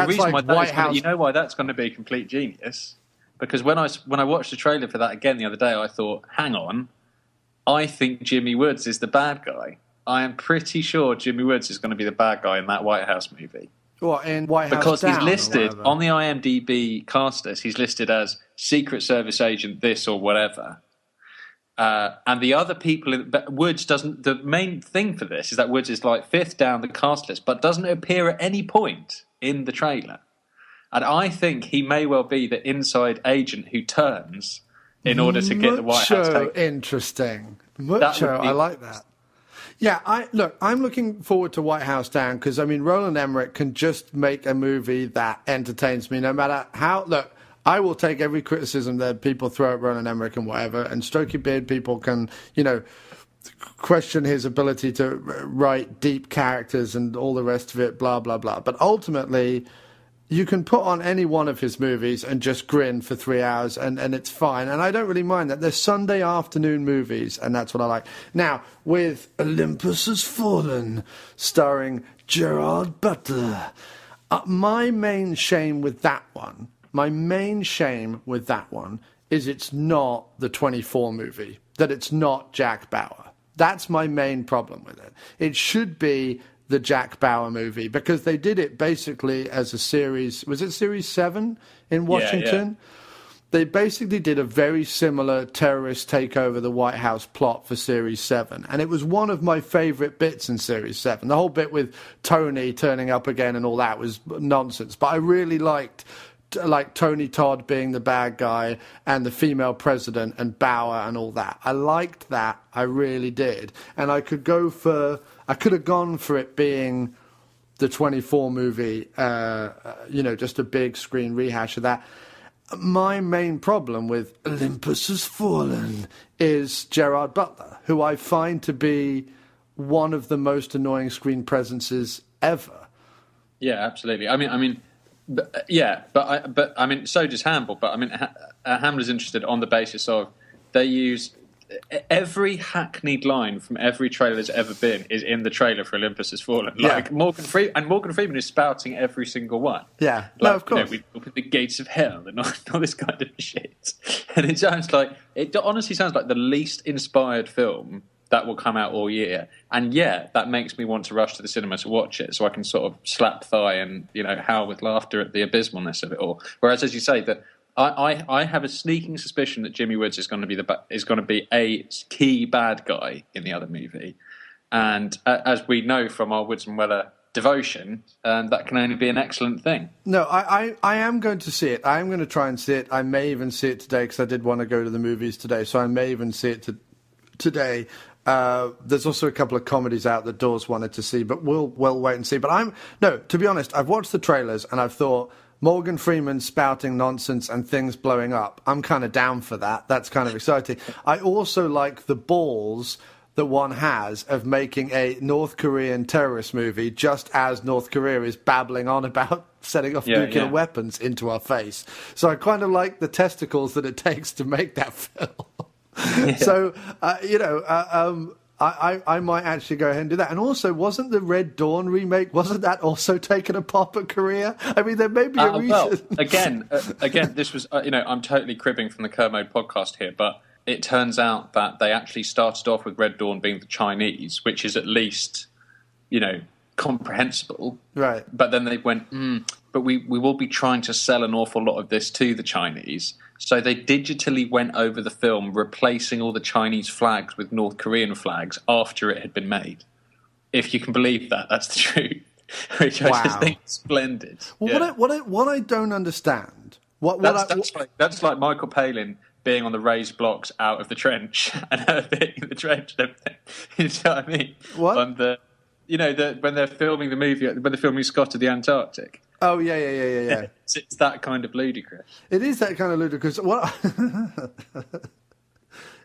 reason like why that's going to be a complete genius. Because when I watched the trailer for that again the other day, I thought, hang on, I think Jimmy Woods is the bad guy. I am pretty sure Jimmy Woods is going to be the bad guy in that White House movie. What, in White House Because Down he's listed on the IMDb cast list, he's listed as Secret Service agent this or whatever. And the other people, Woods doesn't, the main thing for this is that Woods is like fifth down the cast list, but doesn't appear at any point in the trailer. And I think he may well be the inside agent who turns in order to get the White House taken. Interesting. Mucho, I like that. Yeah, I'm looking forward to White House Down because, I mean, Roland Emmerich can just make a movie that entertains me no matter how... Look, I will take every criticism that people throw at Roland Emmerich and whatever, and Strokey Beard people can, question his ability to write deep characters and all the rest of it, blah, blah, blah. But ultimately... you can put on any one of his movies and just grin for 3 hours, and it's fine. And I don't really mind that. They're Sunday afternoon movies, and that's what I like. Now, with Olympus Has Fallen, starring Gerard Butler, my main shame with that one is it's not the 24 movie, that it's not Jack Bauer. That's my main problem with it. It should be the Jack Bauer movie, because they did it basically as a series. Was it series 7 in Washington? Yeah. They basically did a very similar terrorist takeover the White House plot for series 7. And it was one of my favorite bits in series 7. The whole bit with Tony turning up again and all that was nonsense. But I really liked Tony Todd being the bad guy and the female president and Bauer and all that. I liked that. I really did. And I could have gone for it being the 24 movie, just a big screen rehash of that. My main problem with Olympus Has Fallen is Gerard Butler, who I find to be one of the most annoying screen presences ever. Yeah, absolutely. I mean, so does Hamill. But I mean, Hamill is interested on the basis of they use every hackneyed line from every trailer there's ever been is in the trailer for Olympus Has Fallen. Like Morgan Freeman is spouting every single one. Yeah, no, of course. We open the gates of hell and all this kind of shit. And it honestly sounds like the least inspired film that will come out all year. And that makes me want to rush to the cinema to watch it so I can sort of slap thigh and, howl with laughter at the abysmalness of it all. Whereas, as you say, that I have a sneaking suspicion that Jimmy Woods is going to be a key bad guy in the other movie. And as we know from our Woods and Weller devotion, that can only be an excellent thing. No, I am going to see it. I am going to try and see it. I may even see it today because I did want to go to the movies today, so I may even see it today. There's also a couple of comedies out that Dawes wanted to see, but we'll wait and see. But to be honest, I've watched the trailers and I've thought Morgan Freeman spouting nonsense and things blowing up. I'm kind of down for that. That's kind of exciting. I also like the balls that one has of making a North Korean terrorist movie just as North Korea is babbling on about setting off nuclear weapons into our face. So I kind of like the testicles that it takes to make that film. So, I might actually go ahead and do that. And also, wasn't the Red Dawn remake, wasn't that also taking a pop at Korea? I mean, there may be a reason. Well, again, this was, I'm totally cribbing from the Kermode podcast here, but it turns out that they actually started off with Red Dawn being the Chinese, which is at least, comprehensible. Right. But then they went, but we will be trying to sell an awful lot of this to the Chinese. So they digitally went over the film, replacing all the Chinese flags with North Korean flags after it had been made. If you can believe that, that's the truth. Which I just think is splendid. Well, what I don't understand... That's like Michael Palin being on the raised blocks out of the trench and her being in the trench and everything. You know what I mean? What? On when they're filming the movie, when they're filming Scott of the Antarctic. Oh, yeah. It's that kind of ludicrous. It is that kind of ludicrous.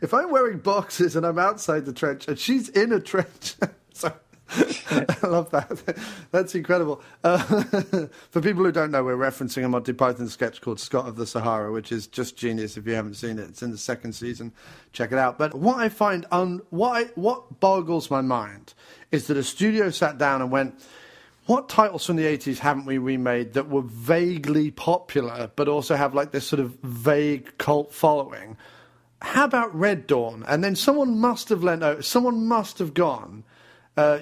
If I'm wearing boxes and I'm outside the trench and she's in a trench... Sorry. I love that. That's incredible. For people who don't know, we're referencing a Monty Python sketch called Scott of the Sahara, which is just genius if you haven't seen it. It's in the 2nd season. Check it out. But what I find... what boggles my mind is that a studio sat down and went... What titles from the 80s haven't we remade that were vaguely popular but also have like this sort of vague cult following? How about Red Dawn? And then someone must have gone,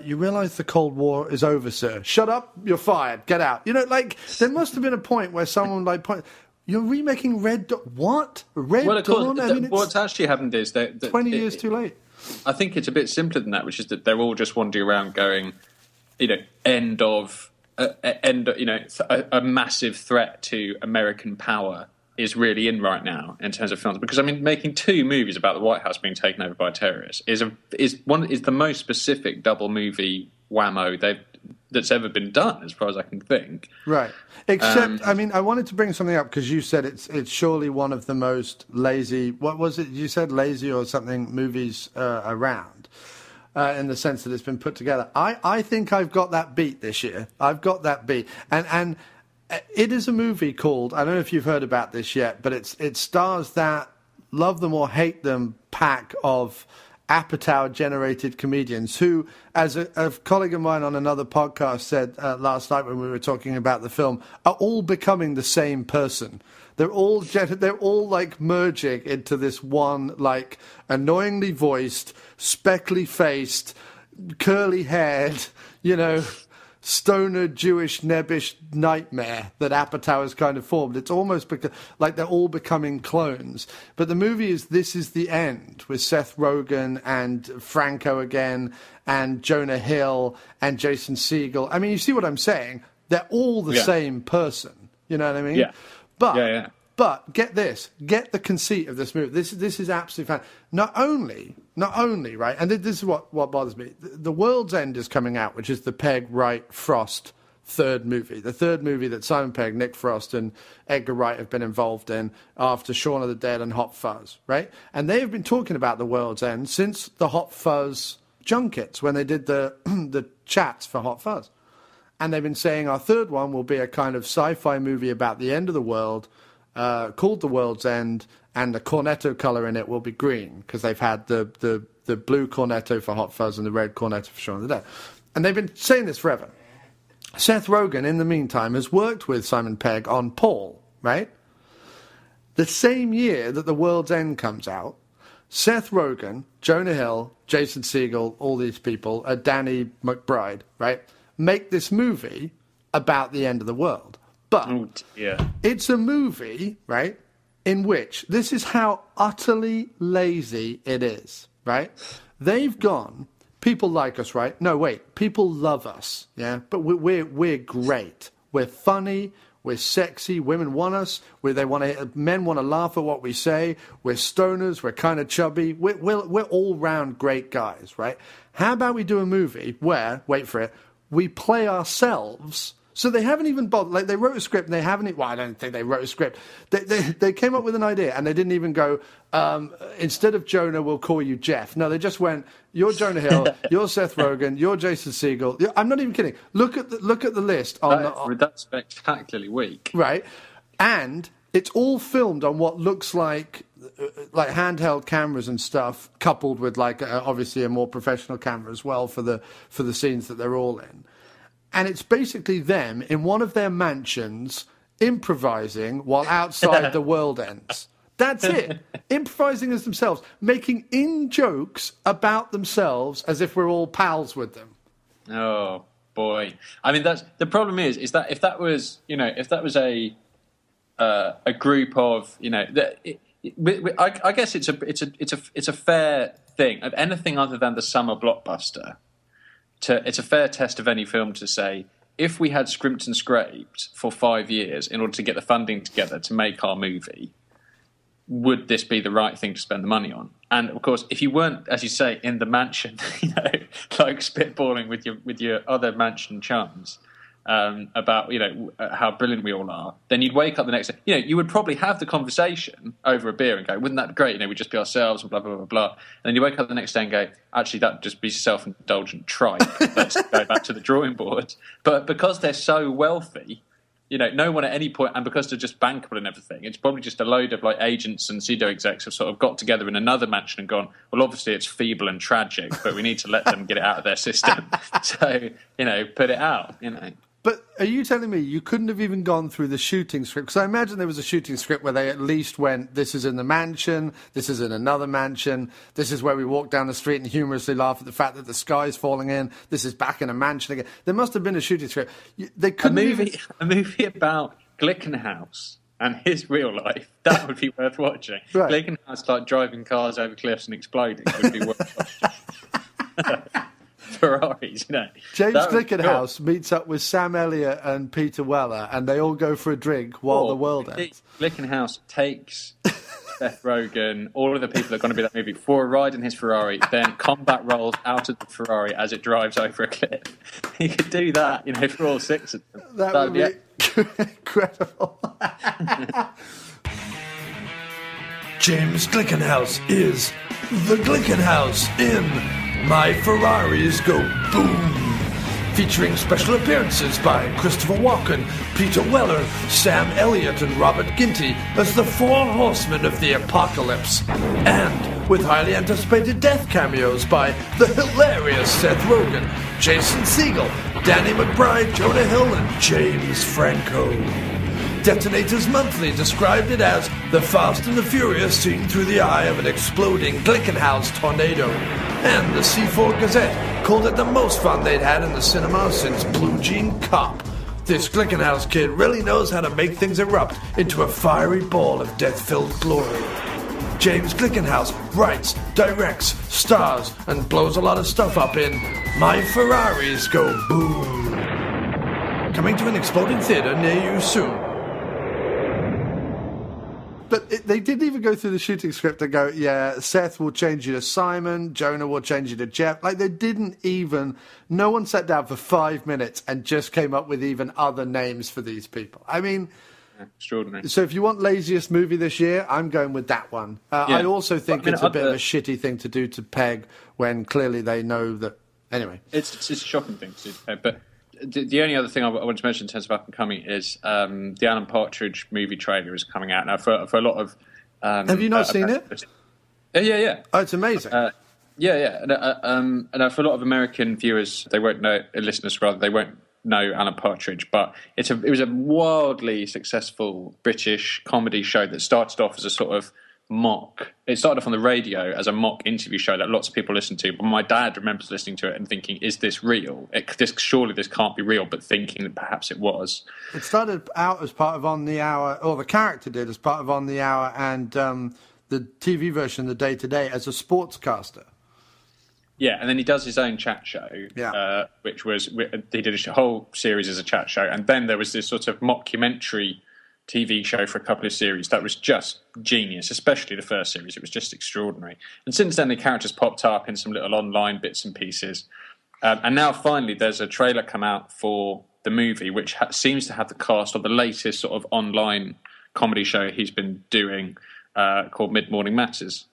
you realise the Cold War is over, sir. Shut up, you're fired, get out. There must have been a point where someone you're remaking Red Dawn? What? Red Dawn? What's actually happened is that 20 years too late. I think it's a bit simpler than that, which is that they're all just wandering around going... end of a massive threat to American power is really in right now in terms of films. Because I mean, making 2 movies about the White House being taken over by terrorists is the most specific double movie whammo that's ever been done, as far as I can think. Right. Except, I mean, I wanted to bring something up because you said it's surely one of the most lazy. What was it you said? Lazy or something movies around. In the sense that it's been put together. I think I've got that beat this year. I've got that beat. And it is a movie called, I don't know if you've heard about this yet, but it stars that love them or hate them pack of Apatow-generated comedians who, as a colleague of mine on another podcast said last night when we were talking about the film, are all becoming the same person. They're all like merging into this one, like, annoyingly voiced, speckly faced, curly haired, stoner Jewish nebbish nightmare that Apatow has kind of formed. It's almost like they're all becoming clones. But the movie is This Is the End, with Seth Rogen and Franco again and Jonah Hill and Jason Segel. I mean, you see what I'm saying? They're all the same person. You know what I mean? Yeah. But get this, get the conceit of this movie. This is absolutely fan. Not only, right, and this is what bothers me. The World's End is coming out, which is the Pegg, Wright, Frost third movie. The third movie that Simon Pegg, Nick Frost, and Edgar Wright have been involved in after Shaun of the Dead and Hot Fuzz, right? And they have been talking about The World's End since the Hot Fuzz junkets, when they did the chats for Hot Fuzz. And they've been saying our third one will be a kind of sci-fi movie about the end of the world, called The World's End, and the cornetto colour in it will be green, because they've had the blue cornetto for Hot Fuzz and the red cornetto for Shaun of the Dead. And they've been saying this forever. Seth Rogen, in the meantime, has worked with Simon Pegg on Paul, right? The same year that The World's End comes out, Seth Rogen, Jonah Hill, Jason Segel, all these people, Danny McBride, right, make this movie about the end of the world. But it's a movie, right, in which this is how utterly lazy it is, right? They've gone, people like us, right? No, wait, people love us, yeah? But we're great. We're funny. We're sexy. Women want us. Men want to laugh at what we say. We're stoners. We're kind of chubby. We're all-round great guys, right? How about we do a movie where, wait for it, we play ourselves? So they haven't even bothered. Like, they wrote a script and they haven't. Well, I don't think they wrote a script. They came up with an idea and they didn't even go, instead of Jonah, we'll call you Jeff. No, they just went, you're Jonah Hill, you're Seth Rogen, you're Jason Segel. I'm not even kidding. Look at the list. That's spectacularly weak. Right. And it's all filmed on what looks like handheld cameras and stuff, coupled with obviously a more professional camera as well for the scenes that they're all in. And it's basically them in one of their mansions improvising while outside the world ends. That's it. Improvising as themselves, making in-jokes about themselves as if we're all pals with them. Oh, boy. I mean, that's the problem is that if that was a group of, I guess it's a fair thing of anything other than the summer blockbuster. It's a fair test of any film to say, if we had scrimped and scraped for 5 years in order to get the funding together to make our movie, would this be the right thing to spend the money on? And of course, if you weren't, as you say, in the mansion, like spitballing with your other mansion chums about how brilliant we all are, then you'd wake up the next day. You would probably have the conversation over a beer and go, "Wouldn't that be great? We'd just be ourselves and blah blah blah blah." And then you wake up the next day and go, "Actually, that'd just be self-indulgent tripe. Let's go back to the drawing board." But because they're so wealthy, no one at any point, and because they're just bankable and everything, it's probably just a load of agents and pseudo execs have sort of got together in another mansion and gone, well, obviously it's feeble and tragic, but we need to let them get it out of their system. So put it out. But are you telling me you couldn't have even gone through the shooting script? Because I imagine there was a shooting script where they at least went, this is in the mansion, this is in another mansion, this is where we walk down the street and humorously laugh at the fact that the sky's falling in, this is back in a mansion again. There must have been a shooting script. They couldn't a movie about Glickenhaus and his real life, that would be worth watching. Right. Glickenhaus driving cars over cliffs and exploding would be worth watching. Ferraris, you know. James Glickenhaus meets up with Sam Elliott and Peter Weller, and they all go for a drink while the world ends. Glickenhaus takes Seth Rogen, all of the people that are going to be in that movie, for a ride in his Ferrari, then combat rolls out of the Ferrari as it drives over a cliff. He could do that, you know, for all six of them. That would be incredible. James Glickenhaus is the Glickenhaus in My Ferraris Go Boom, featuring special appearances by Christopher Walken, Peter Weller, Sam Elliott, and Robert Ginty as the four horsemen of the apocalypse, and with highly anticipated death cameos by the hilarious Seth Rogen, Jason Segel, Danny McBride, Jonah Hill, and James Franco. Detonators Monthly described it as the Fast and the Furious seen through the eye of an exploding Glickenhaus tornado. And the C4 Gazette called it the most fun they'd had in the cinema since Blue Jean Cop. This Glickenhaus kid really knows how to make things erupt into a fiery ball of death-filled glory. James Glickenhaus writes, directs, stars, and blows a lot of stuff up in My Ferraris Go Boom. Coming to an exploding theatre near you soon. But they didn't even go through the shooting script and go, yeah, Seth will change you to Simon, Jonah will change you to Jeff. Like, they didn't even... No one sat down for 5 minutes and just came up with even other names for these people. I mean... Extraordinary. So if you want laziest movie this year, I'm going with that one. I also think it's a bit of a shitty thing to do to peg when clearly they know that... Anyway. It's a shocking thing to do, but... The only other thing I wanted to mention in terms of up and coming is the Alan Partridge movie trailer is coming out now for a lot of. Have you not seen it? Yeah. Oh, it's amazing. Yeah. And for a lot of American viewers, they won't know, listeners rather, they won't know Alan Partridge, but it was a wildly successful British comedy show that started off as a sort of mock. It started off on the radio as a mock interview show that lots of people listened to, but my dad remembers listening to it and thinking, is this real? Surely this can't be real, but thinking that perhaps it was. It started out as part of On the Hour, or the character did as part of On the Hour, and the TV version, The Day Today, as a sportscaster. Yeah, and then he does his own chat show, which was, he did a whole series as a chat show, and then there was this sort of mockumentary TV show for a couple of series that was just genius, especially the first series. It was just extraordinary. And since then, the characters popped up in some little online bits and pieces. And now, finally, there's a trailer come out for the movie, which seems to have the cast of the latest sort of online comedy show he's been doing called Mid-Morning Matters.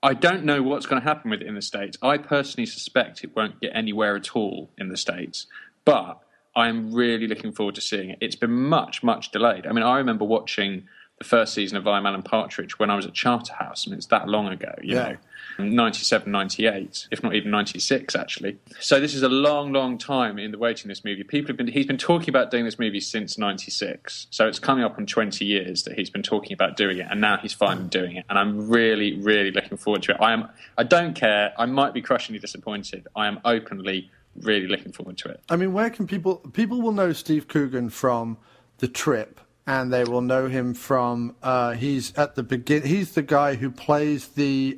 I don't know what's going to happen with it in the States. I personally suspect it won't get anywhere at all in the States. But I'm really looking forward to seeing it. It's been much, much delayed. I mean, I remember watching the first season of I'm Alan Partridge when I was at Charterhouse, and it's that long ago, you know, 97, 98, if not even 96, actually. So this is a long, long time in the waiting this movie. He's been talking about doing this movie since 96, so it's coming up on 20 years that he's been talking about doing it, and now he's finally doing it, and I'm really, really looking forward to it. I don't care. I might be crushingly disappointed. I am openly really looking forward to it. I mean, where can people will know Steve Coogan from The Trip, and they will know him from he's the guy who plays the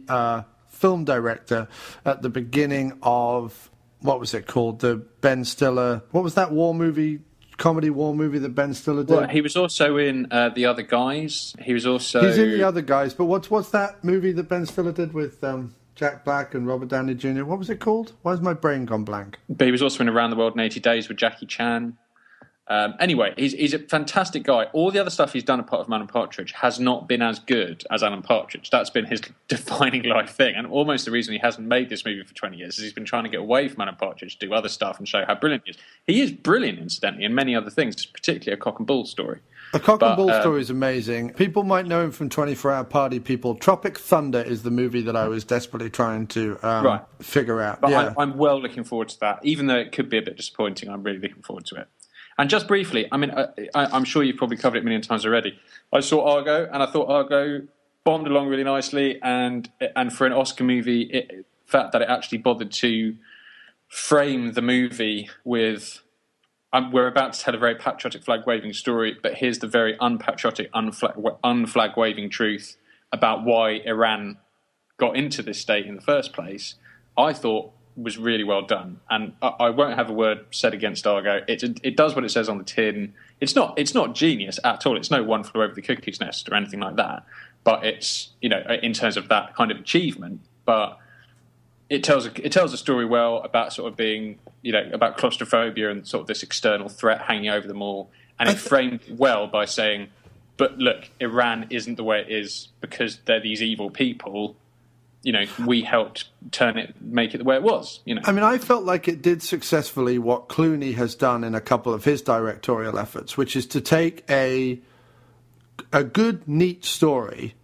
film director at the beginning of, what was it called, the Ben Stiller, what was that comedy war movie that Ben Stiller did? Well, he was also in The Other Guys. He's in The Other Guys, but what's that movie that Ben Stiller did with Jack Black and Robert Downey Jr.? What was it called? Why has my brain gone blank? But he was also in Around the World in 80 Days with Jackie Chan. Anyway, he's a fantastic guy. All the other stuff he's done apart from Alan Partridge has not been as good as Alan Partridge. That's been his defining life thing. And almost the reason he hasn't made this movie for 20 years is he's been trying to get away from Alan Partridge to do other stuff and show how brilliant he is. He is brilliant, incidentally, in many other things, particularly A Cock and Bull Story. A Cock and Bull Story is amazing. People might know him from 24 Hour Party People. Tropic Thunder is the movie that I was desperately trying to figure out. But I'm well looking forward to that. Even though it could be a bit disappointing, I'm really looking forward to it. And just briefly, I mean, I'm sure you've probably covered it a million times already. I saw Argo, and I thought Argo bombed along really nicely. And for an Oscar movie, the fact that it actually bothered to frame the movie with, we're about to tell a very patriotic flag-waving story, but here's the very unpatriotic, unflag-waving truth about why Iran got into this state in the first place, I thought was really well done. And I won't have a word said against Argo. It does what it says on the tin. It's not genius at all. It's no One Flew Over the Cuckoo's Nest or anything like that. But it's, you know, in terms of that kind of achievement. But it tells a story well about sort of being, you know, about claustrophobia and sort of this external threat hanging over them all. And it framed well by saying, but look, Iran isn't the way it is because they're these evil people. You know, we helped make it the way it was, you know. I mean, I felt like it did successfully what Clooney has done in a couple of his directorial efforts, which is to take a good, neat story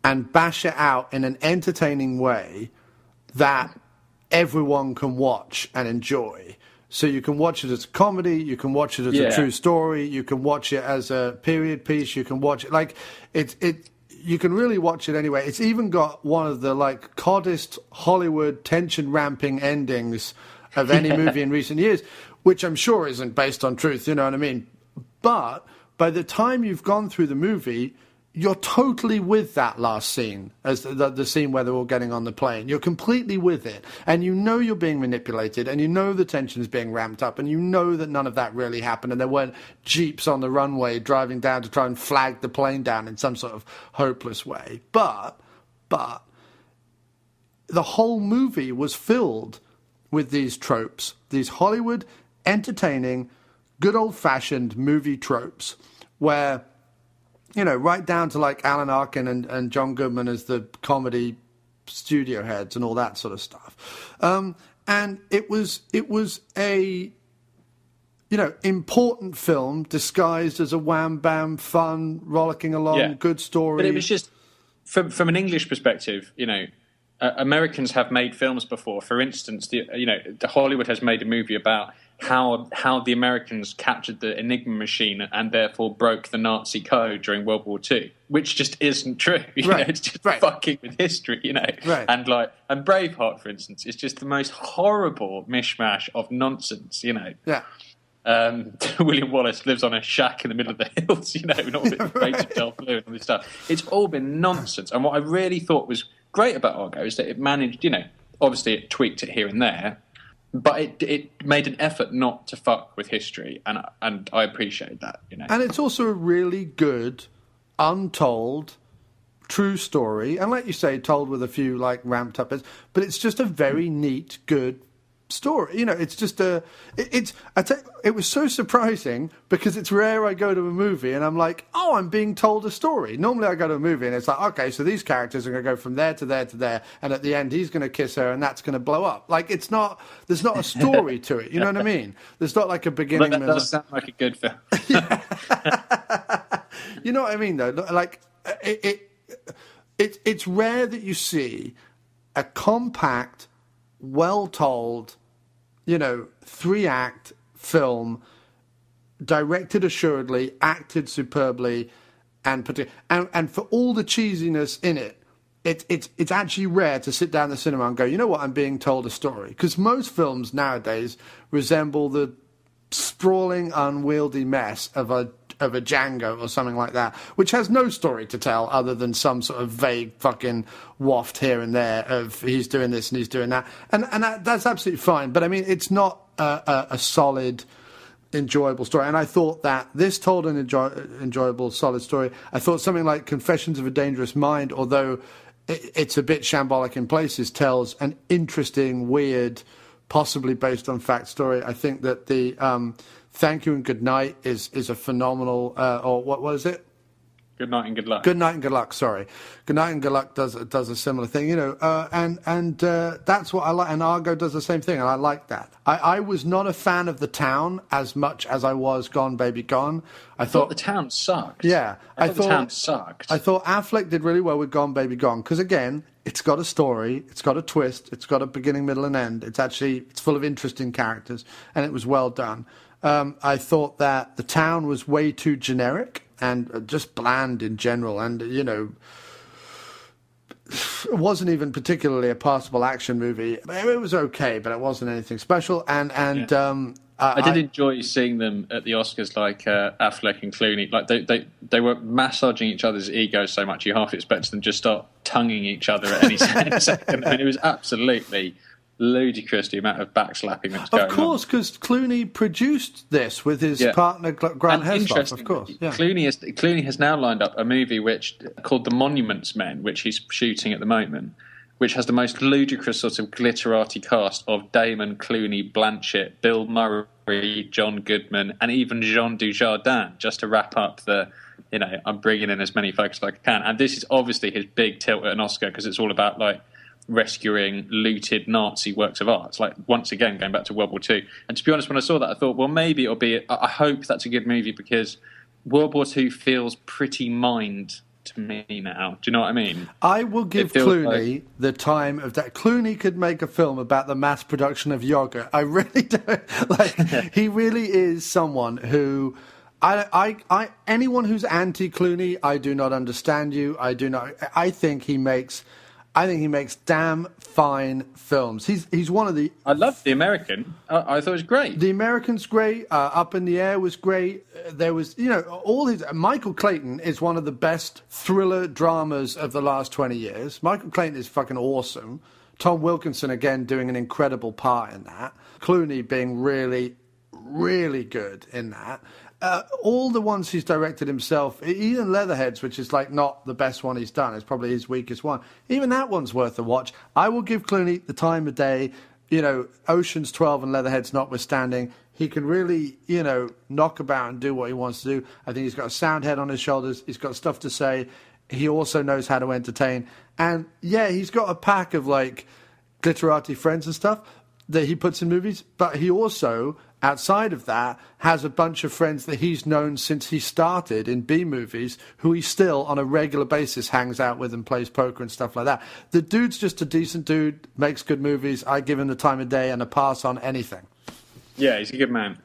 and bash it out in an entertaining way that everyone can watch and enjoy. So you can watch it as a comedy, you can watch it as a true story, you can watch it as a period piece, you can watch it like you can really watch it anyway. It's even got one of the like coddest Hollywood tension ramping endings of any movie in recent years, which I'm sure isn't based on truth, you know what I mean? But by the time you've gone through the movie, you're totally with that last scene, as the scene where they're all getting on the plane. You're completely with it. And you know you're being manipulated, and you know the tension is being ramped up, and you know that none of that really happened, and there weren't jeeps on the runway driving down to try and flag the plane down in some sort of hopeless way. But the whole movie was filled with these tropes, these Hollywood, entertaining, good old-fashioned movie tropes, where, you know, right down to like Alan Arkin and John Goodman as the comedy studio heads and all that sort of stuff. And it was a, you know, important film disguised as a wham bam, fun, rollicking along, good story. But it was just, from an English perspective, you know, Americans have made films before. For instance, the Hollywood has made a movie about how the Americans captured the Enigma machine and therefore broke the Nazi code during World War II, which just isn't true. You know, it's just fucking with history, you know. Right. And Braveheart, for instance, is just the most horrible mishmash of nonsense, you know. Yeah. William Wallace lives on a shack in the middle of the hills, you know, not with the rates of Del Blue and all this stuff. It's all been nonsense. And what I really thought was great about Argo is that it managed, you know, obviously it tweaked it here and there, but it made an effort not to fuck with history, and I appreciate that, you know. And it's also a really good, untold, true story, and like you say, told with a few like ramped up bits, but it's just a very neat, good story. You know, it's just it was so surprising because it's rare I go to a movie and I'm like, oh, I'm being told a story. Normally I go to a movie and it's like, okay, so these characters are going to go from there to there to there, and at the end he's going to kiss her and that's going to blow up. Like, there's not a story to it. You know what I mean? There's not like a beginning. Well, that does sound like a good film. You know what I mean, though? Like, it's rare that you see a compact, well-told, you know, 3-act film, directed assuredly, acted superbly, and for all the cheesiness in it, it's actually rare to sit down in the cinema and go, you know what, I'm being told a story. Because most films nowadays resemble the sprawling, unwieldy mess of a Django or something like that, which has no story to tell other than some sort of vague fucking waft here and there of he's doing this and he's doing that, and that's absolutely fine. But I mean, it's not a solid, enjoyable story. And I thought that this told an enjoyable, solid story. I thought something like Confessions of a Dangerous Mind, although it's a bit shambolic in places, tells an interesting, weird, possibly based on fact story. I think that the Thank You and Good Night is a phenomenal, or what is it? Good Night and Good Luck. Good Night and Good Luck, sorry. Good Night and Good Luck does a similar thing, you know, and that's what I like, and Argo does the same thing, and I like that. I was not a fan of The Town as much as I was Gone Baby Gone. I thought The Town sucked. Yeah. I thought The Town sucked. I thought Affleck did really well with Gone Baby Gone, because again, it's got a story, it's got a twist, it's got a beginning, middle, and end. It's full of interesting characters, and it was well done. I thought that The Town was way too generic and just bland in general, and, you know, it wasn't even particularly a passable action movie. It was okay, but it wasn't anything special. I did enjoy seeing them at the Oscars, like Affleck and Clooney. Like they were massaging each other's egos so much you half expect them to just start tonguing each other at any second. I mean, it was absolutely ludicrous, the amount of backslapping that's going on. Of course, because Clooney produced this with his partner Grant Heslov, of course. Yeah. Clooney has now lined up a movie called The Monuments Men, which he's shooting at the moment, which has the most ludicrous sort of glitterati cast of Damon, Clooney, Blanchett, Bill Murray, John Goodman, and even Jean Dujardin, just to wrap up I'm bringing in as many folks as I can. And this is obviously his big tilt at an Oscar, because it's all about, like, rescuing looted Nazi works of art. It's like, once again, going back to World War II. And to be honest, when I saw that, I thought, well, maybe it'll be... I hope that's a good movie, because World War II feels pretty mined to me now. Do you know what I mean? I will give Clooney the time of that. Clooney could make a film about the mass production of yogurt. I really don't. Like, he really is someone who... anyone who's anti-Clooney, I do not understand you. I do not... I think he makes damn fine films. He's one of the... I loved The American. I thought it was great. The American's great. Up in the Air was great. There was, all his... Michael Clayton is one of the best thriller dramas of the last 20 years. Michael Clayton is fucking awesome. Tom Wilkinson, again, doing an incredible part in that. Clooney being really, really good in that. All the ones he's directed himself, even Leatherheads, which is like not the best one he's done, it's probably his weakest one. Even that one's worth a watch. I will give Clooney the time of day. Ocean's 12 and Leatherheads notwithstanding, he can really, knock about and do what he wants to do. I think he's got a sound head on his shoulders. He's got stuff to say. He also knows how to entertain. And yeah, he's got a pack of like glitterati friends and stuff that he puts in movies, but he also, outside of that, has a bunch of friends that he's known since he started in B movies, who he still, on a regular basis, hangs out with and plays poker and stuff like that. The dude's just a decent dude, makes good movies. I give him the time of day and a pass on anything. Yeah, he's a good man.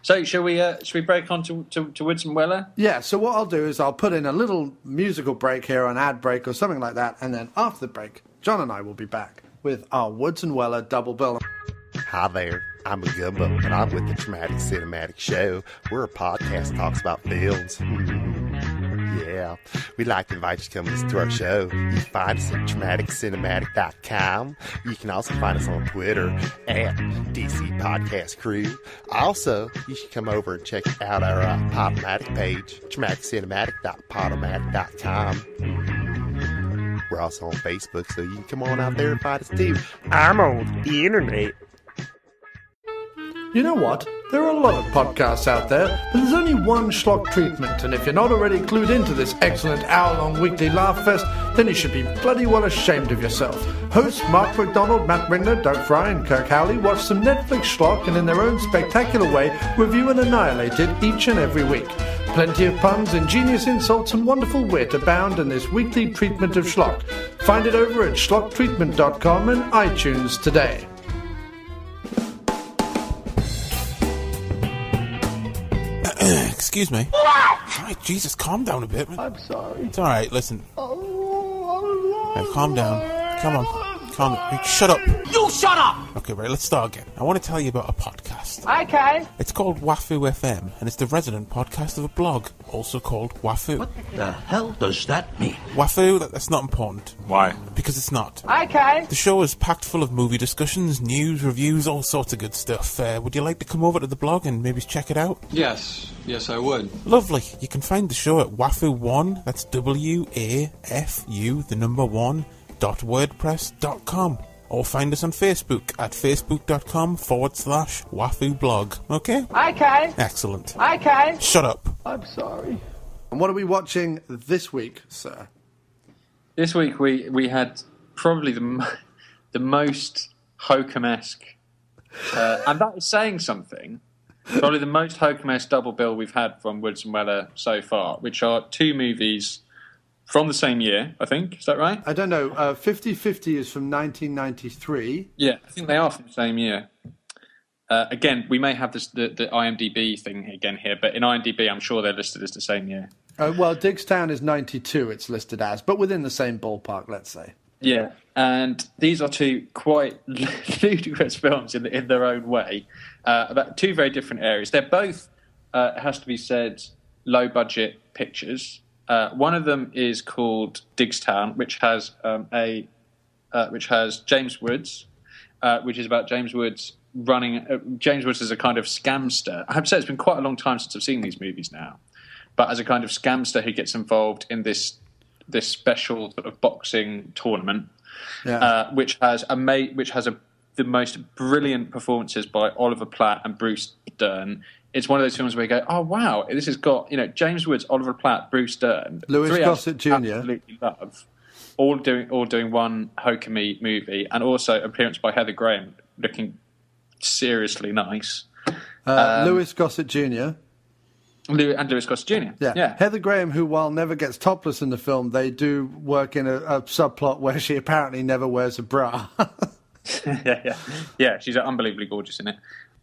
So, shall we break on to Woodson Weller? Yeah, so what I'll do is I'll put in a little musical break here, an ad break or something like that, and then after the break, John and I will be back with our Woodson Weller double bill. Hi there, I'm a Gumbo, and I'm with the Traumatic Cinematic Show. We're a podcast that talks about films. Yeah, we'd like to invite you to come listen to our show. You can find us at traumaticcinematic.com. You can also find us on Twitter at DC Podcast Crew. Also, you should come over and check out our Podomatic page, traumaticcinematic.podomatic.com. We're also on Facebook, so you can come on out there and find us too. I'm on the internet. You know what? There are a lot of podcasts out there, but there's only one Schlock Treatment, and if you're not already clued into this excellent hour-long weekly laugh fest, then you should be bloody well ashamed of yourself. Hosts Mark McDonald, Matt Ringler, Doug Fry, and Kirk Howley watch some Netflix schlock and in their own spectacular way review and annihilate it each and every week. Plenty of puns, ingenious insults, and wonderful wit abound in this weekly treatment of schlock. Find it over at schlocktreatment.com and iTunes today. Excuse me. All right, Jesus, calm down a bit. I'm sorry. It's all right, listen. Hey, calm down. Come on. Calm down. Hey, shut up. You shut up! Okay, right, let's start again. I want to tell you about a podcast. Okay. It's called Wafoo FM, and it's the resident podcast of a blog, also called Wafoo. What the hell does that mean? Wafoo, that's not important. Why? Because it's not. Okay. The show is packed full of movie discussions, news, reviews, all sorts of good stuff. Would you like to come over to the blog and maybe check it out? Yes, I would. Lovely. You can find the show at Wafoo1, that's WAFU, the number 1.wordpress.com. Or find us on Facebook at facebook.com/Wafoo blog. Okay? Okay. Excellent. Okay. Shut up. I'm sorry. And what are we watching this week, sir? This week we had probably the most Hokum-esque, and that is saying something, probably the most Hokum-esque double bill we've had from Woodson Weller so far, which are two movies from the same year, I think. Is that right? I don't know. 50-50 is from 1993. Yeah, I think they are from the same year. Again, we may have this, the IMDb thing again here, but in IMDb, I'm sure they're listed as the same year. Well, Diggstown is 92, it's listed as, but within the same ballpark, let's say. Yeah, and these are two quite ludicrous films in their own way, about two very different areas. They're both, it has to be said, low-budget pictures. One of them is called Diggstown, which has a which has James Woods, which is about James Woods running. James Woods is a kind of scamster. I have to say it's been quite a long time since I've seen these movies now, but as a kind of scamster who gets involved in this special sort of boxing tournament, which has the most brilliant performances by Oliver Platt and Bruce Dern. It's one of those films where you go, oh wow, this has got James Woods, Oliver Platt, Bruce Dern, Louis Gossett Jr. Absolutely love, all doing one Hokey movie, and also appearance by Heather Graham, looking seriously nice. Louis Gossett Jr. And Louis Gossett Jr. Yeah. Heather Graham, who while never gets topless in the film, they do work in a subplot where she apparently never wears a bra. Yeah, she's unbelievably gorgeous in it.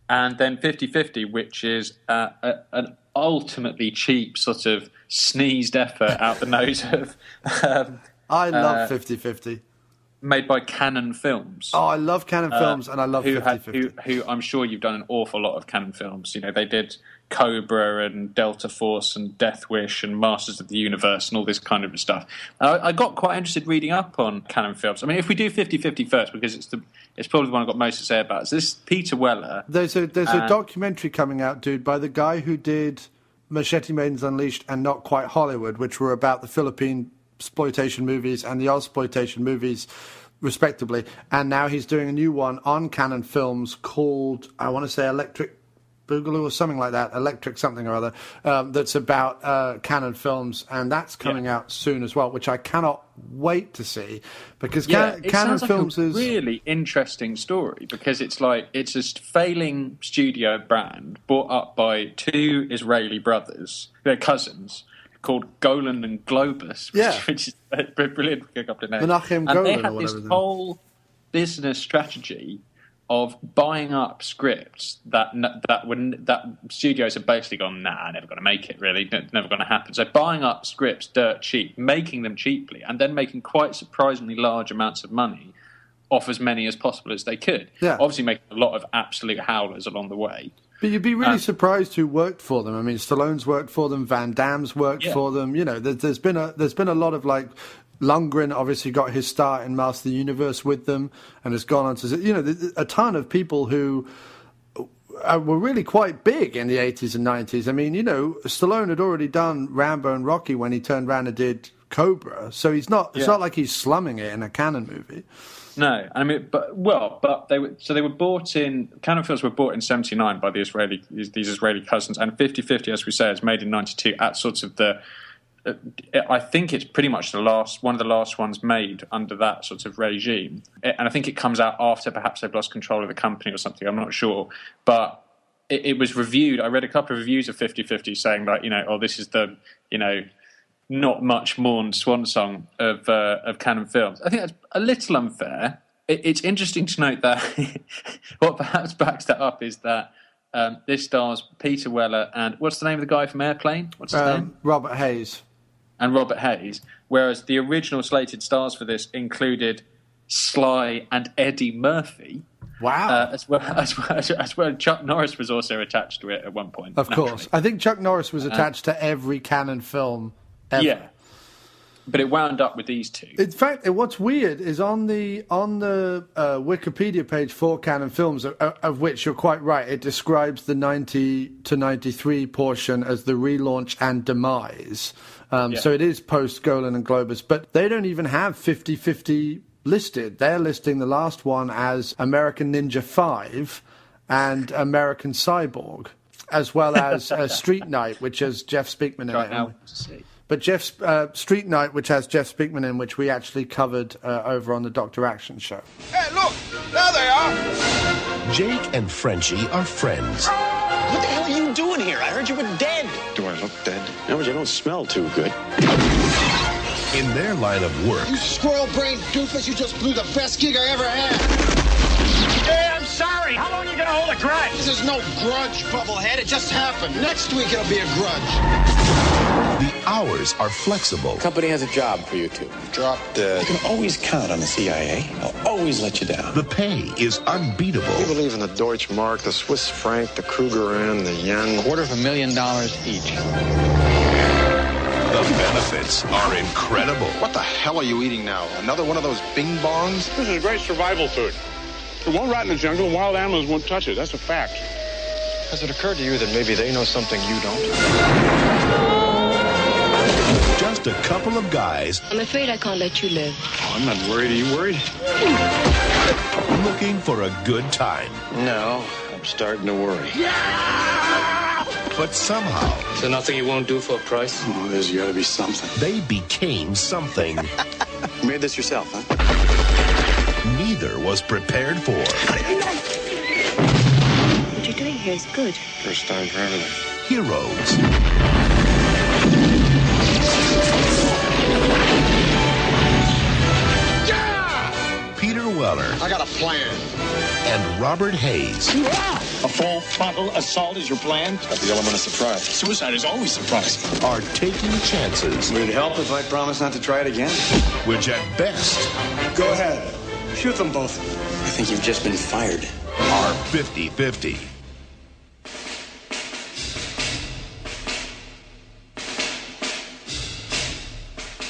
And then 50-50, which is an ultimately cheap sort of sneezed effort out the nose of... I love 50-50. Made by Cannon Films. Oh, I love Cannon Films, and I love 50-50. Who I'm sure you've done an awful lot of Cannon Films. They did Cobra and Delta Force and Death Wish and Masters of the Universe and all this kind of stuff. I got quite interested reading up on Cannon Films. I mean, if we do 50-50 first, because it's probably the one I've got most to say about. So this is Peter Weller. There's a documentary coming out, dude, by the guy who did Machete Maidens Unleashed and Not Quite Hollywood, which were about the Philippine exploitation movies and the Ozploitation movies, respectively. And now he's doing a new one on Cannon Films called, I want to say, Electric Boogaloo or something like that, Electric something or other, that's about Cannon Films, and that's coming out soon as well, which I cannot wait to see, because Cannon Films is a really interesting story, because it's a failing studio brand bought up by two Israeli brothers, they're cousins, called Golan and Globus, which is a brilliant couple of names. Menachem and Golan, they had this whole business strategy of buying up scripts that studios have basically gone, never going to make it, really, never going to happen. So buying up scripts dirt cheap, making them cheaply, and then making quite surprisingly large amounts of money off as many as possible as they could. Yeah. Obviously making a lot of absolute howlers along the way. But you'd be really surprised who worked for them. I mean, Stallone's worked for them, Van Damme's worked for them. There's been a lot of Lundgren obviously got his start in Master of the Universe with them, and has gone on to a ton of people who were really quite big in the 80s and 90s. I mean, Stallone had already done Rambo and Rocky when he turned around and did Cobra, so it's not like he's slumming it in a Cannon movie. No, I mean, but they were bought in. Cannon Films were bought in '79 by these Israeli cousins, and 50-50, as we say, is made in '92 at sort of the. I think it's pretty much one of the last ones made under that sort of regime, and I think it comes out after perhaps they've lost control of the company or something. I'm not sure, but it was reviewed. I read a couple of reviews of 50-50 saying this is the not much mourned swan song of Cannon Films. I think that's a little unfair. It's interesting to note that what perhaps backs that up is that this stars Peter Weller and what's the name of the guy from Airplane? What's his name? Robert Hayes. And Robert Hayes, whereas the original slated stars for this included Sly and Eddie Murphy. Wow. As well, Chuck Norris was also attached to it at one point. Of course. I think Chuck Norris was attached to every Cannon film ever. Yeah. But it wound up with these two. In fact, what's weird is on the Wikipedia page for Cannon Films, of which you're quite right, it describes the 90 to 93 portion as the relaunch and demise. So it is post Golan and Globus, but they don't even have 50-50 listed. They're listing the last one as American Ninja 5 and American Cyborg, as well as Street Night, which has Jeff Speakman in it. But Street Night, which has Jeff Speakman in, which we actually covered over on the Dr. Action show. Hey, look! There they are! Jake and Frenchie are friends. What the hell are you doing here? I heard you were dead. Do I look dead? No, but you don't smell too good. In their line of work... You squirrel-brained doofus, you just blew the best gig I ever had! Hey, I'm sorry! How long are you gonna hold a grudge? This is no grudge, bubblehead. It just happened. Next week it'll be a grudge. The hours are flexible. The company has a job for you two. Drop dead. You can always count on the CIA. They'll always let you down. The pay is unbeatable. We believe in the Deutschmark, the Swiss franc, the Krugerrand, the yen. $250,000 each. The benefits are incredible. What the hell are you eating now? Another one of those bing bongs? This is great survival food. It won't rot in the jungle, and wild animals won't touch it. That's a fact. Has it occurred to you that maybe they know something you don't? Just a couple of guys. I'm afraid I can't let you live. Oh, I'm not worried. Are you worried? Looking for a good time. No, I'm starting to worry. But somehow... Is there nothing you won't do for a price? Oh, there's got to be something. They became something. You made this yourself, huh? Neither was prepared for. What you're doing here is good. First time for everything. Heroes. Peter Weller. I got a plan. And Robert Hayes. A full frontal assault is your plan? Got the element of surprise. Suicide is always surprising. Are taking chances. Would it help if I promise not to try it again? Which at best Go ahead. Shoot them both. I think you've just been fired. are 50-50.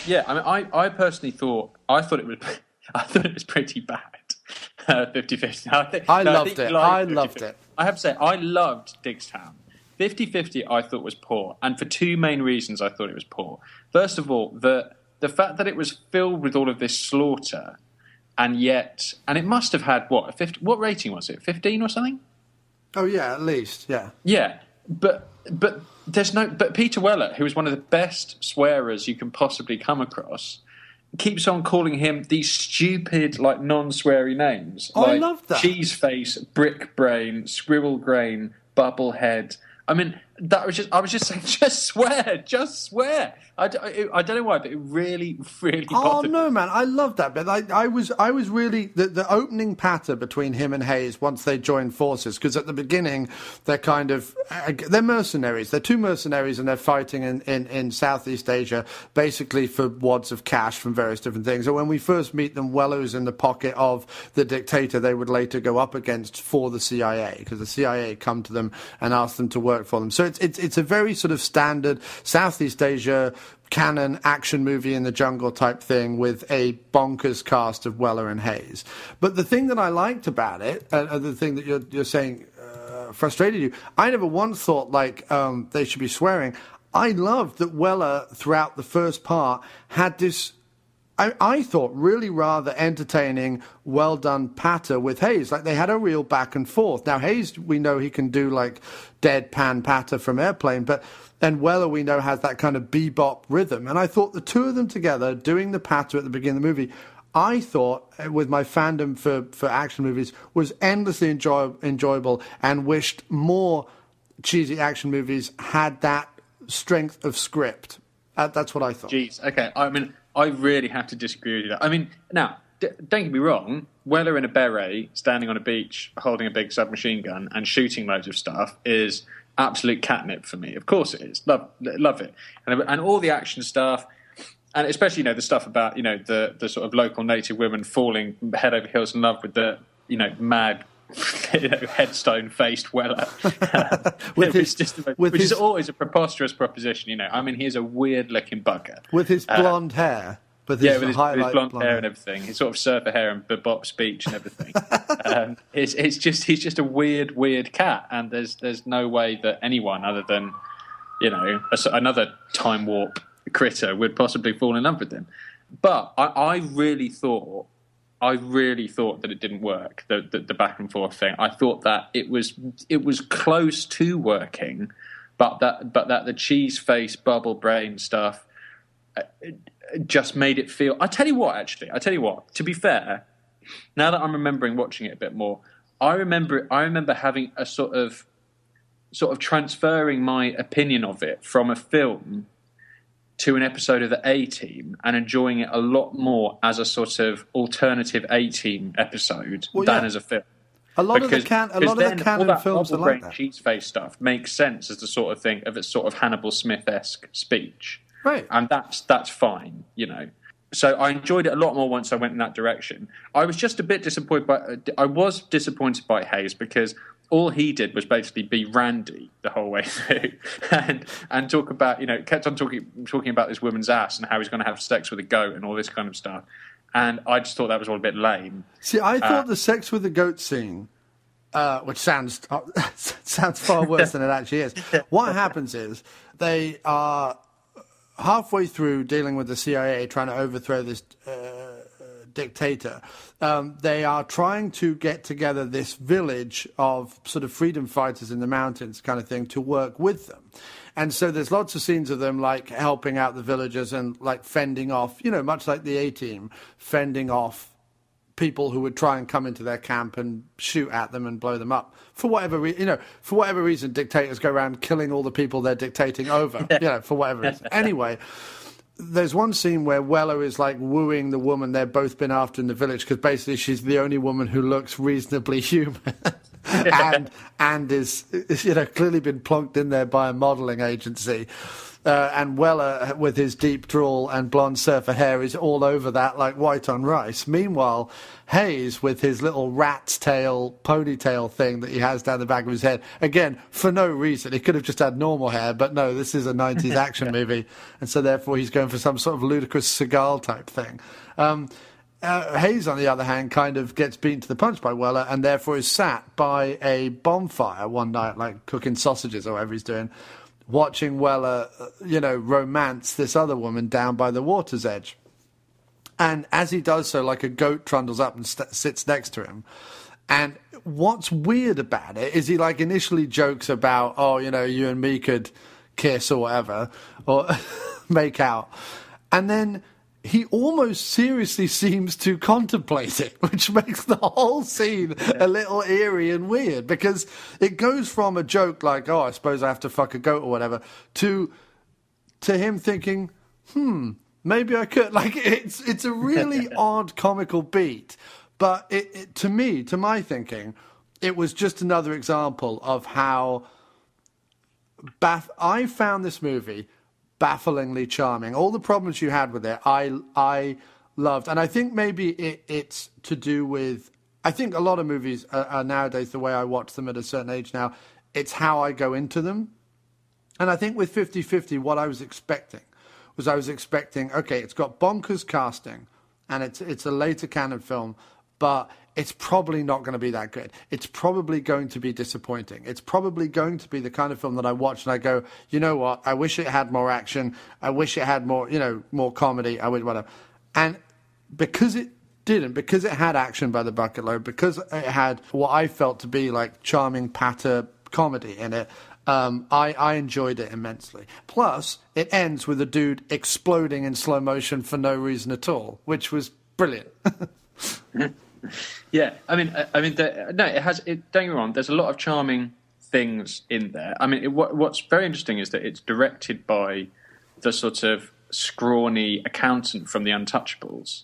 Yeah, I mean, I personally thought it was pretty bad. 50-50. I loved it. I loved it. I have to say, I loved Diggstown. 50-50 I thought was poor, and for two main reasons I thought it was poor. First of all, the fact that it was filled with all of this slaughter, and it must have had what rating was it? 15 or something? Oh yeah, at least, yeah. Yeah, but Peter Weller, who is one of the best swearers you can possibly come across, keeps on calling him these stupid, like, non-sweary names. Oh, like I love that. Cheese face, brick brain, squirrel grain, bubblehead. I mean, I was just saying, just swear. I don't know why, but it really, really bothered me. No, man, I love that bit. I was really the opening patter between him and Hayes once they joined forces, because at the beginning they're mercenaries. They're two mercenaries, and they're fighting in Southeast Asia, basically for wads of cash from various different things. And when we first meet them, Weller's in the pocket of the dictator they would later go up against for the CIA, because the CIA come to them and ask them to work for them. So it's a very sort of standard Southeast Asia canon action movie in the jungle type thing with a bonkers cast of Weller and Hayes. But the thing that I liked about it, the thing that you're saying frustrated you, I never once thought like they should be swearing. I loved that Weller throughout the first part had this, I thought, really rather entertaining, well done patter with Hayes. Like, they had a real back and forth. Now, Hayes, we know he can do like deadpan patter from Airplane, and Weller, we know, has that kind of bebop rhythm. And I thought the two of them together doing the patter at the beginning of the movie, I thought, with my fandom for action movies, was endlessly enjoyable, and wished more cheesy action movies had that strength of script. That's what I thought. Jeez, okay. I mean, I really have to disagree with you. I mean, now, don't get me wrong, Weller in a beret, standing on a beach, holding a big submachine gun and shooting loads of stuff is absolute catnip for me. Of course it is. Love it. And all the action stuff, and especially, the stuff about, the sort of local native women falling head over heels in love with the, mad headstone-faced Weller, which is always a preposterous proposition. I mean, he's a weird-looking bugger with his blonde hair. With his blonde hair and everything, his sort of surfer hair and bebop speech and everything. He's just a weird cat, and there's no way that anyone other than another time warp critter would possibly fall in love with him. But I really thought that it didn't work, the back and forth thing. I thought that it was close to working, but that the cheese face bubble brain stuff just made it feel. I tell you what. To be fair, now that I'm remembering watching it a bit more, I remember having a sort of transferring my opinion of it from a film to an episode of the A-Team and enjoying it a lot more as a sort of alternative A-Team episode than as a film. A lot of the canon films are like that. Cheese face stuff makes sense as the sort of thing of its sort of Hannibal Smith-esque speech. Right. And that's fine, So I enjoyed it a lot more once I went in that direction. I was just a bit disappointed by Hayes because all he did was basically be Randy the whole way through, and talk about, kept on talking about this woman's ass and how he's going to have sex with a goat and all this kind of stuff. And I just thought that was all a bit lame. See, I thought the sex with the goat scene, which sounds far worse than it actually is. What happens is they are halfway through dealing with the CIA, trying to overthrow this dictator. They are trying to get together this village of sort of freedom fighters in the mountains kind of thing to work with them. And so there's lots of scenes of them like helping out the villagers and like fending off, much like the A-Team, fending off people who would try and come into their camp and shoot at them and blow them up. For whatever reason, dictators go around killing all the people they're dictating over, for whatever reason. Anyway, there's one scene where Weller is like wooing the woman they've both been after in the village because basically she's the only woman who looks reasonably human. and is clearly been plonked in there by a modelling agency. And Weller, with his deep drawl and blonde surfer hair, is all over that like white on rice. Meanwhile, Hayes, with his little rat's tail ponytail thing that he has down the back of his head, again, for no reason. He could have just had normal hair, but no, this is a 90s action movie, and so therefore he's going for some sort of ludicrous Seagal type thing. Hayes, on the other hand, kind of gets beaten to the punch by Weller and therefore is sat by a bonfire one night, like cooking sausages or whatever he's doing, watching Weller, romance this other woman down by the water's edge. And as he does so, like a goat trundles up and sits next to him. And what's weird about it is he like initially jokes about, you and me could kiss or whatever, or make out. And then he almost seriously seems to contemplate it, which makes the whole scene a little eerie and weird, because it goes from a joke like, I suppose I have to fuck a goat or whatever, to him thinking, maybe I could. Like, it's a really odd comical beat, but it to me, to my thinking, it was just another example of how I found this movie bafflingly charming. All the problems you had with it, I loved. And I think maybe it's to do with, I think a lot of movies are nowadays, the way I watch them at a certain age now, it's how I go into them. And I think with 50-50, what I was expecting, okay, it's got bonkers casting, and it's a later canon film, but it's probably not going to be that good. It's probably going to be disappointing. It's probably going to be the kind of film that I watch and I go, you know what, I wish it had more action. I wish it had more, more comedy. I wish whatever. And because it didn't, because it had action by the bucket load, because it had what I felt to be like charming patter comedy in it, I enjoyed it immensely. Plus, it ends with a dude exploding in slow motion for no reason at all, which was brilliant. Yeah, I mean, it has. Don't get me wrong. There's a lot of charming things in there. I mean, what's very interesting is that it's directed by the sort of scrawny accountant from The Untouchables.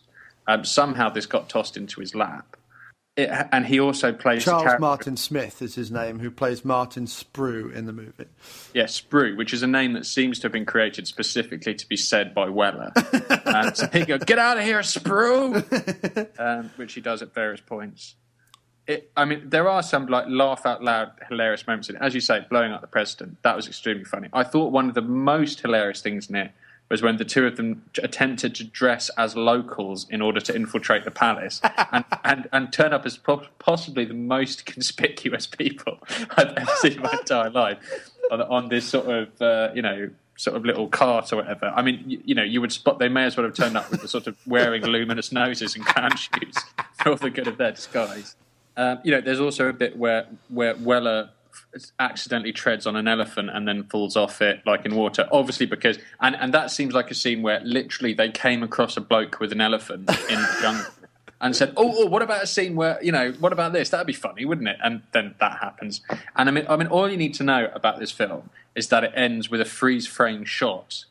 Somehow this got tossed into his lap, and he also plays Charles Martin Smith is his name, who plays Martin Sprue in the movie. Yeah, Sprue, which is a name that seems to have been created specifically to be said by Weller. So he goes, "Get out of here, Sprue," which he does at various points. There are some like laugh out loud hilarious moments in it. As you say, blowing up the president, that was extremely funny. I thought one of the most hilarious things in it was when the two of them attempted to dress as locals in order to infiltrate the palace and turn up as possibly the most conspicuous people I've ever seen in my entire life on this sort of little cart or whatever. I mean, you would spot they may as well have turned up with the sort of wearing luminous noses and clown shoes for all the good of their disguise. There's also a bit where Weller accidentally treads on an elephant and then falls off it like in water, obviously because and that seems like a scene where literally they came across a bloke with an elephant in the jungle and said, oh, what about a scene where, what about this? That'd be funny, wouldn't it? And then that happens. And I mean all you need to know about this film is that it ends with a freeze frame shot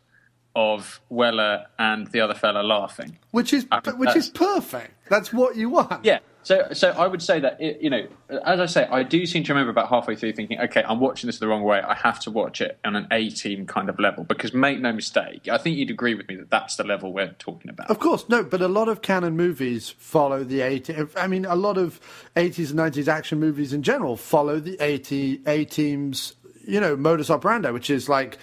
of Weller and the other fella laughing, which is perfect. That's what you want. Yeah. So I would say that, as I say, I do seem to remember about halfway through thinking, okay, I'm watching this the wrong way. I have to watch it on an A-team kind of level, because make no mistake, I think you'd agree with me that that's the level we're talking about. Of course, no, but a lot of canon movies follow the A-team. I mean, a lot of 80s and 90s action movies in general follow the A-team's, modus operandi, which is like,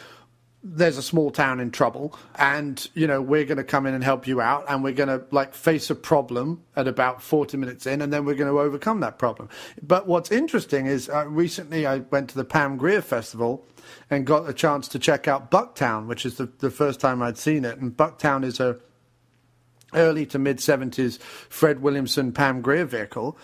there's a small town in trouble, and we're going to come in and help you out, and we're going to face a problem at about 40 minutes in, and then we're going to overcome that problem. But what's interesting is recently I went to the Pam Grier Festival and got a chance to check out Bucktown, which is the first time I'd seen it. And Bucktown is a early to mid 70s Fred Williamson Pam Grier vehicle,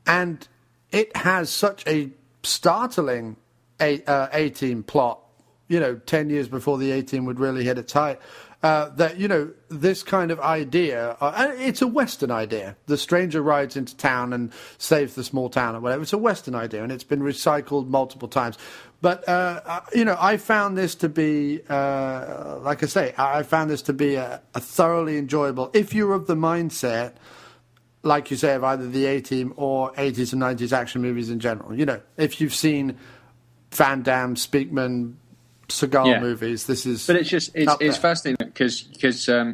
and it has such a startling A-team plot. 10 years before the A-team would really hit its height, that, this kind of idea, it's a Western idea. The stranger rides into town and saves the small town or whatever. It's a Western idea, and it's been recycled multiple times. But, I found this to be, like I say, I found this to be a thoroughly enjoyable, if you're of the mindset, like you say, of either the A-team or 80s and 90s action movies in general. If you've seen Van Damme, Speakman, Seagal movies, this is... But it's fascinating because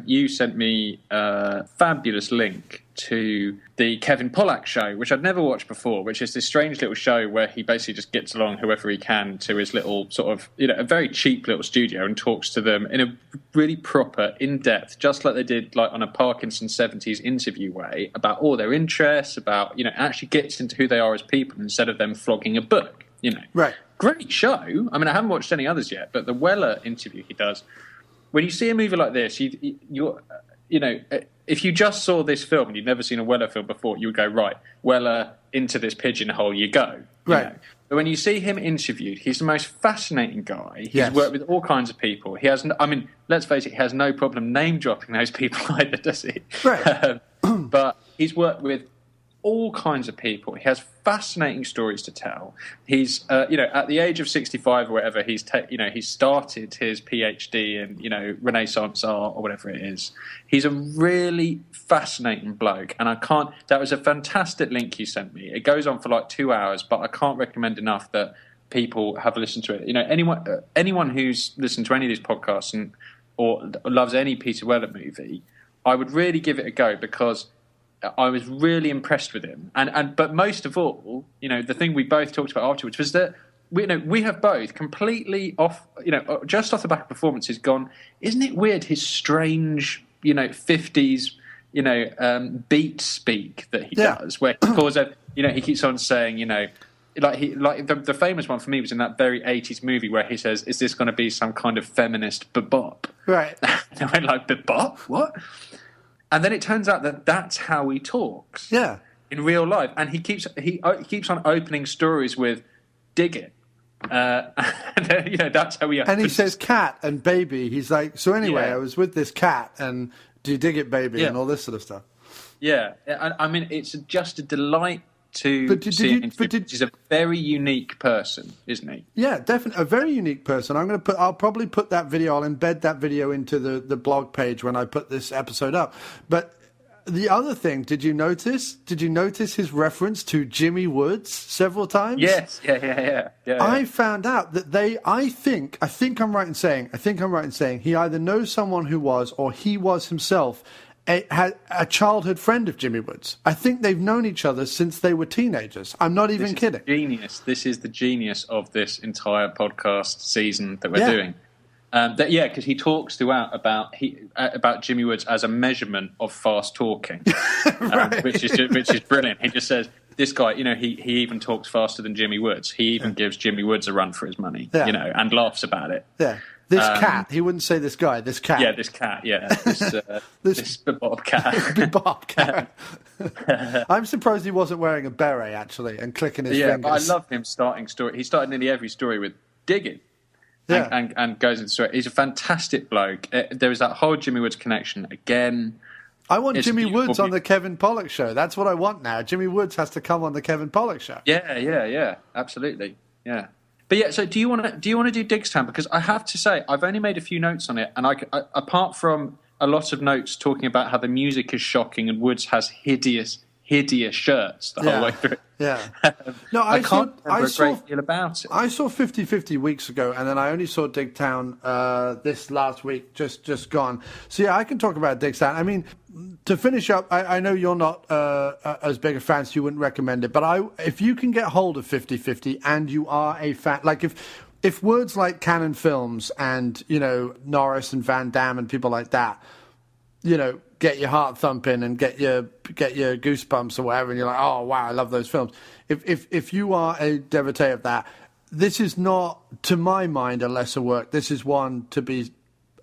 you sent me a fabulous link to the Kevin Pollak show, which I'd never watched before, which is this strange little show where he basically just gets along whoever he can to his little sort of, a very cheap little studio and talks to them in a really proper, in-depth, just like they did on a Parkinson 70s interview way, about all their interests, about, actually gets into who they are as people instead of them flogging a book, Right. Great show. I mean, I haven't watched any others yet, but the Weller interview he does, when you see a movie like this, you're if you just saw this film and you'd never seen a Weller film before, you would go, right, Weller, into this pigeonhole you go. Right. But when you see him interviewed, he's the most fascinating guy. He's worked with all kinds of people. He has, let's face it, he has no problem name-dropping those people either, does he? Right. But he's worked with all kinds of people. He has fascinating stories to tell. He's, at the age of 65 or whatever, he's started his PhD in, Renaissance art or whatever it is. He's a really fascinating bloke, and that was a fantastic link you sent me. It goes on for 2 hours, but I can't recommend enough that people have listened to it. Anyone who's listened to any of these podcasts or loves any Peter Weller movie, I would really give it a go, because I was really impressed with him, but most of all, the thing we both talked about afterwards was that we have both completely off, just off the back of performances gone. Isn't it weird his strange, 50s, beat speak that he does, where he calls out, he keeps on saying, the famous one for me was in that very 80s movie where he says, "Is this going to be some kind of feminist bebop?" Right. And I went bebop? What? And then it turns out that that's how he talks. Yeah. In real life. And he keeps on opening stories with "dig it." And that's how he opens. And he says cat and baby. He's like, so anyway, I was with this cat, and do you dig it, baby? And all this sort of stuff. Yeah. I mean, it's just a delight to see him. He's a very unique person, isn't he? Yeah, definitely. A very unique person. I'll probably put that video, I'll embed that video into the blog page when I put this episode up. But the other thing, did you notice his reference to Jimmy Woods several times? Yes. Yeah. I found out that I think I'm right in saying he either knows someone who was, or he was himself, a childhood friend of Jimmy Woods. I think they've known each other since they were teenagers. I'm not even kidding. Genius. This is the genius of this entire podcast season that we're doing. Because he talks throughout about Jimmy Woods as a measurement of fast talking, right. which is brilliant. He just says, this guy, he even talks faster than Jimmy Woods. He even gives Jimmy Woods a run for his money, and laughs about it. Yeah. This cat. He wouldn't say this guy. This cat. Yeah, this cat. Yeah, this bebop cat. Bebop cat. I'm surprised he wasn't wearing a beret actually and clicking his fingers. Yeah, but I love him starting story. He started nearly every story with "digging," and goes into story. He's a fantastic bloke. There is that whole Jimmy Woods connection again. I want Jimmy Woods on the Kevin Pollak show. That's what I want now. Jimmy Woods has to come on the Kevin Pollak show. Yeah, absolutely. Yeah. But yeah, so do you want to do Diggstown? Because I have to say, I've only made a few notes on it, and I apart from a lot of notes talking about how the music is shocking and Woods has hideous hideous shirts the whole way through. Yeah. No, I can't remember a great deal about it. I saw 50-50 weeks ago, and then I only saw Diggstown this last week, just gone. So, yeah, I can talk about Diggstown. I mean, to finish up, I know you're not as big a fan, so you wouldn't recommend it, but if you can get hold of 50-50 and you are a fan, like if words like Cannon Films and, you know, Norris and Van Damme and people like that, you know, get your heart thumping and get your goosebumps or whatever, and you're like, oh wow, I love those films. If you are a devotee of that, this is not, to my mind, a lesser work. This is one to be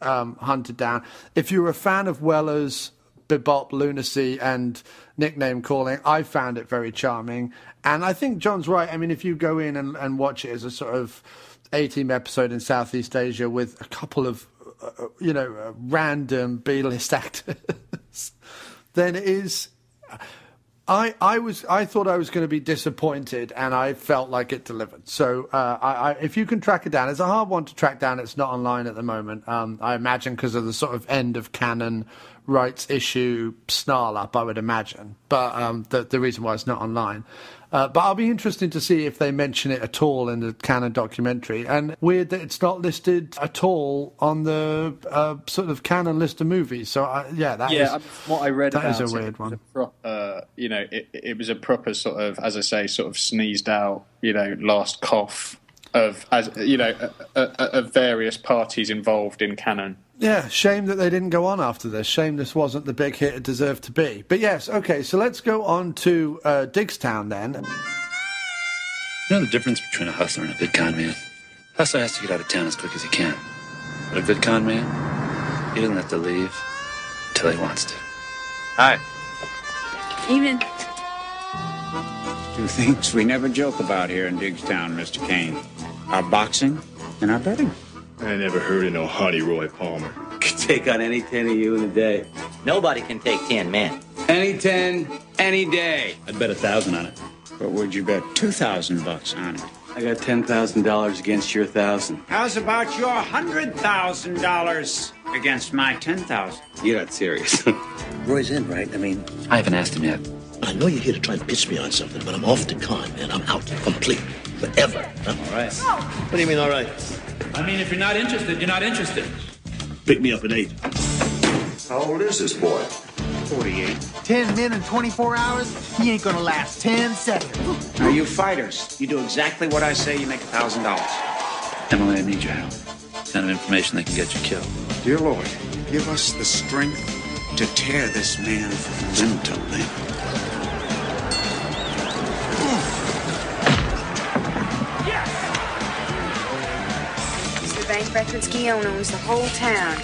hunted down. If you're a fan of Weller's bebop lunacy and nickname calling, I found it very charming. And I think John's right. I mean, if you go in and watch it as a sort of A-team episode in Southeast Asia with a couple of random B-list actors, then it is. I thought I was going to be disappointed, and I felt like it delivered. So, if you can track it down, it's a hard one to track down. It's not online at the moment. I imagine because of the sort of end of canon rights issue snarl up, I would imagine. But the reason why it's not online. But I'll be interested to see if they mention it at all in the canon documentary. And weird that it's not listed at all on the sort of canon list of movies. So, what I read about is a weird one. It was a proper sort of, as I say, sort of sneezed out, last cough of various parties involved in canon. Yeah, shame that they didn't go on after this. Shame this wasn't the big hit it deserved to be. But yes, okay, so let's go on to Diggstown then. You know the difference between a hustler and a good con man? Hustler has to get out of town as quick as he can. But a good con man, he doesn't have to leave until he wants to. Hi. Evening. Two things we never joke about here in Diggstown, Mr. Kane. Our boxing and our betting. I never heard of no Honey Roy Palmer. Could take on any 10 of you in a day. Nobody can take 10 men. Any 10, any day. I'd bet 1,000 on it. But would you bet $2,000 on it? I got $10,000 against your 1,000. How's about your $100,000 against my 10,000? You're not serious. Roy's in, right? I mean, I haven't asked him yet. I know you're here to try and pitch me on something, but I'm off the con, man. I'm out complete. Forever. Huh? All right. What do you mean, all right? I mean, if you're not interested, you're not interested. Pick me up at 8. How old is this boy? 48. 10 men in 24 hours? He ain't gonna last 10 seconds. Now, you fighters, you do exactly what I say, you make $1,000. Emily, I need your help. Kind of information that can get you killed. Dear Lord, give us the strength to tear this man from limb to limb. The bank records Guillaume owns the whole town.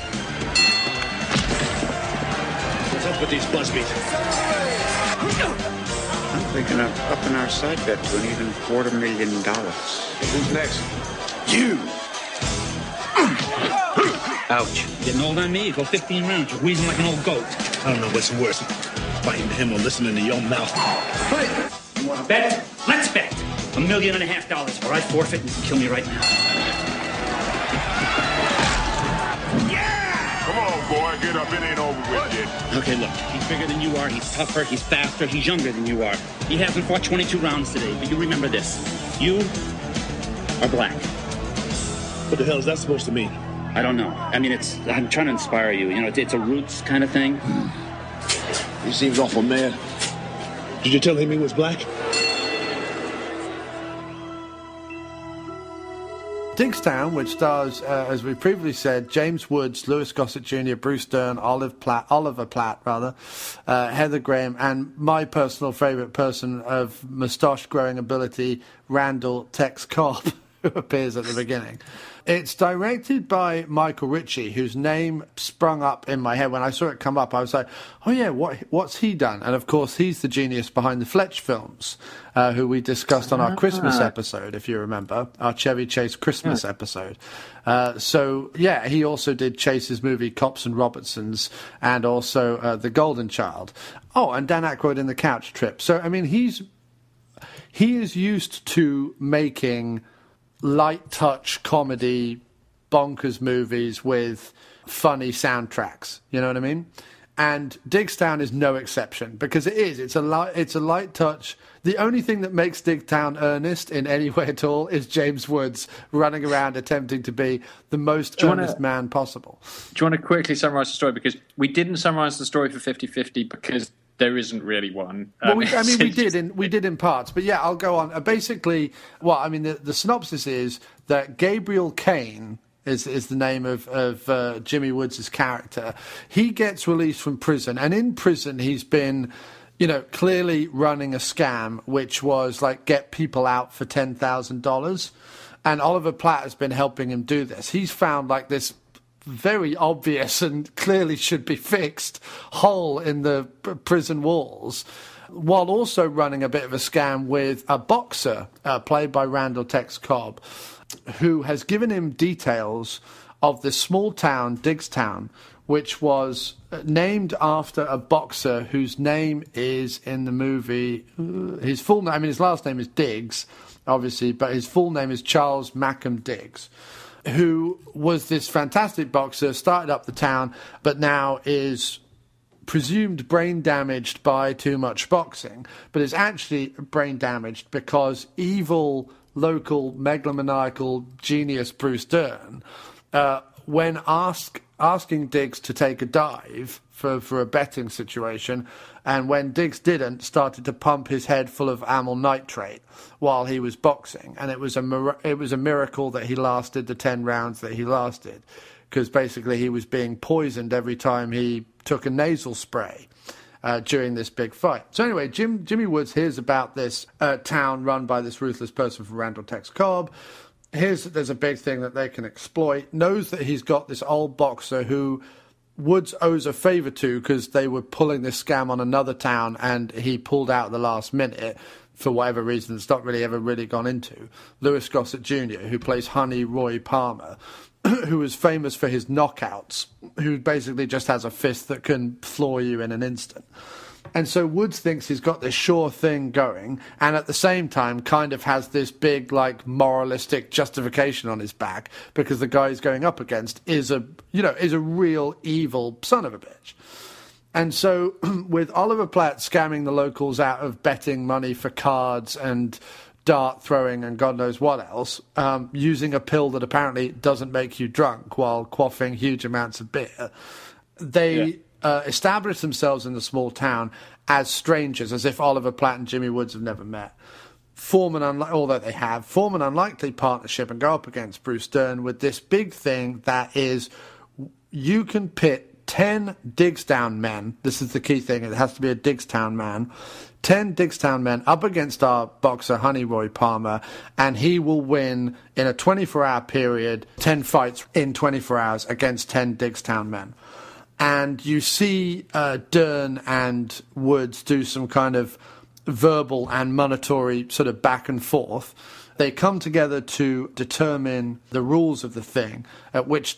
What's up with these busbeats? I'm thinking of upping our side bet to an even $250,000. Who's next? You! Ouch. Getting old on me? You go 15 rounds. You're wheezing like an old goat. I don't know what's worse, fighting him or listening to your mouth. Hey, you want to bet? Let's bet. $1.5 million, or I forfeit and you can kill me right now. Come on, boy, get up. It ain't over with yet. Okay, look. He's bigger than you are. He's tougher. He's faster. He's younger than you are. He hasn't fought 22 rounds today, but you remember this. You are black. What the hell is that supposed to mean? I don't know. I mean, I'm trying to inspire you. It's a roots kind of thing. He seems awful mad. Did you tell him he was black? Diggstown, which stars, as we previously said, James Woods, Louis Gossett Jr., Bruce Dern, Oliver Platt, Heather Graham, and my personal favourite person of moustache-growing ability, Randall Tex Cobb, who appears at the beginning. It's directed by Michael Ritchie, whose name sprung up in my head. When I saw it come up, I was like, oh yeah, what's he done? And of course, he's the genius behind the Fletch films, who we discussed on our Christmas episode, if you remember, our Chevy Chase Christmas episode. So yeah, he also did Chase's movie Cops and Robertsons, and also The Golden Child. Oh, and Dan Aykroyd in The Couch Trip. So, I mean, he is used to making light touch comedy bonkers movies with funny soundtracks, you know what I mean? And Diggstown is no exception, because it's a light touch. The only thing that makes Diggstown earnest in any way at all is James Woods running around attempting to be the most earnest man possible. Do you want to quickly summarise the story? Because we didn't summarise the story for 50-50 because there isn't really one. Well, we did in parts, but yeah, I'll go on. Basically, the synopsis is that Gabriel Kane is the name of Jimmy Woods' character. He gets released from prison, and in prison he's been, clearly running a scam, which was like get people out for $10,000. And Oliver Platt has been helping him do this. He's found like this very obvious and clearly should be fixed hole in the prison walls, while also running a bit of a scam with a boxer played by Randall Tex Cobb, who has given him details of this small town, Diggstown, which was named after a boxer whose name is in the movie, his full name, his last name is Diggs, obviously, but his full name is Charles Mackham Diggs, who was this fantastic boxer, started up the town, but now is presumed brain damaged by too much boxing, but is actually brain damaged because evil local megalomaniacal genius Bruce Dern, when asking Diggs to take a dive for a betting situation, and when Diggs didn't, started to pump his head full of amyl nitrate while he was boxing, and it was a miracle that he lasted the 10 rounds that he lasted, because basically he was being poisoned every time he took a nasal spray during this big fight. So anyway, Jimmy Woods hears about this town run by this ruthless person from Randall Tex Cobb, hears that there's a big thing that they can exploit, knows that he's got this old boxer who Woods owes a favour to because they were pulling this scam on another town and he pulled out at the last minute for whatever reason it's not really ever really gone into. Louis Gossett Jr., who plays Honey Roy Palmer, who is famous for his knockouts, who basically just has a fist that can floor you in an instant. And so Woods thinks he's got this sure thing going, and at the same time kind of has this big, like, moralistic justification on his back, because the guy he's going up against is a real evil son of a bitch. And so with Oliver Platt scamming the locals out of betting money for cards and dart throwing and God knows what else, using a pill that apparently doesn't make you drunk while quaffing huge amounts of beer, they establish themselves in the small town as strangers, as if Oliver Platt and Jimmy Woods have never met. Form an unlikely partnership and go up against Bruce Dern with this big thing that is, you can pit 10 Diggstown men. This is the key thing. It has to be a Diggstown man. 10 Diggstown men up against our boxer, Honey Roy Palmer, and he will win in a 24-hour period, 10 fights in 24 hours against 10 Diggstown men. And you see Dern and Woods do some kind of verbal and monetary sort of back and forth. They come together to determine the rules of the thing, at which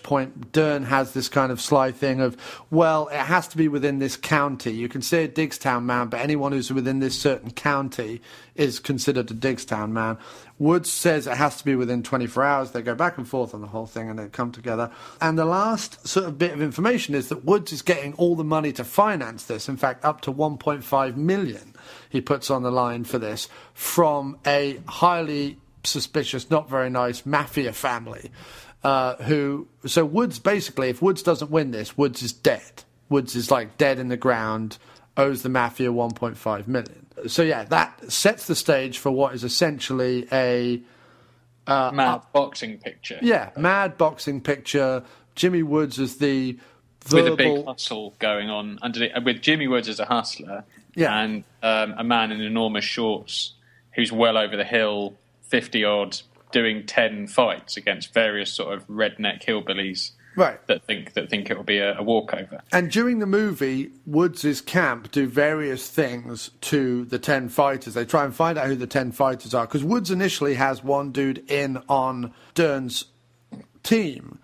point Dern has this kind of sly thing of, well, it has to be within this county. You can say a Diggstown man, but anyone who's within this certain county is considered a Diggstown man. Woods says it has to be within 24 hours. They go back and forth on the whole thing and they come together. And the last sort of bit of information is that Woods is getting all the money to finance this, in fact, up to $1.5 million he puts on the line for this, from a highly suspicious, not very nice mafia family. So Woods, basically, if Woods doesn't win this, Woods is dead. Woods is like dead in the ground, owes the mafia $1.5 million. So yeah, that sets the stage for what is essentially a mad boxing picture. Yeah, mad boxing picture. Jimmy Woods is the verbal... with a big hustle going on underneath, with Jimmy Woods as a hustler, and a man in enormous shorts who's well over the hill, 50-odd, doing 10 fights against various sort of redneck hillbillies. Right. That think it will be a walkover. And during the movie, Woods' camp do various things to the 10 fighters. They try and find out who the 10 fighters are, because Woods initially has one dude in on Dern's team,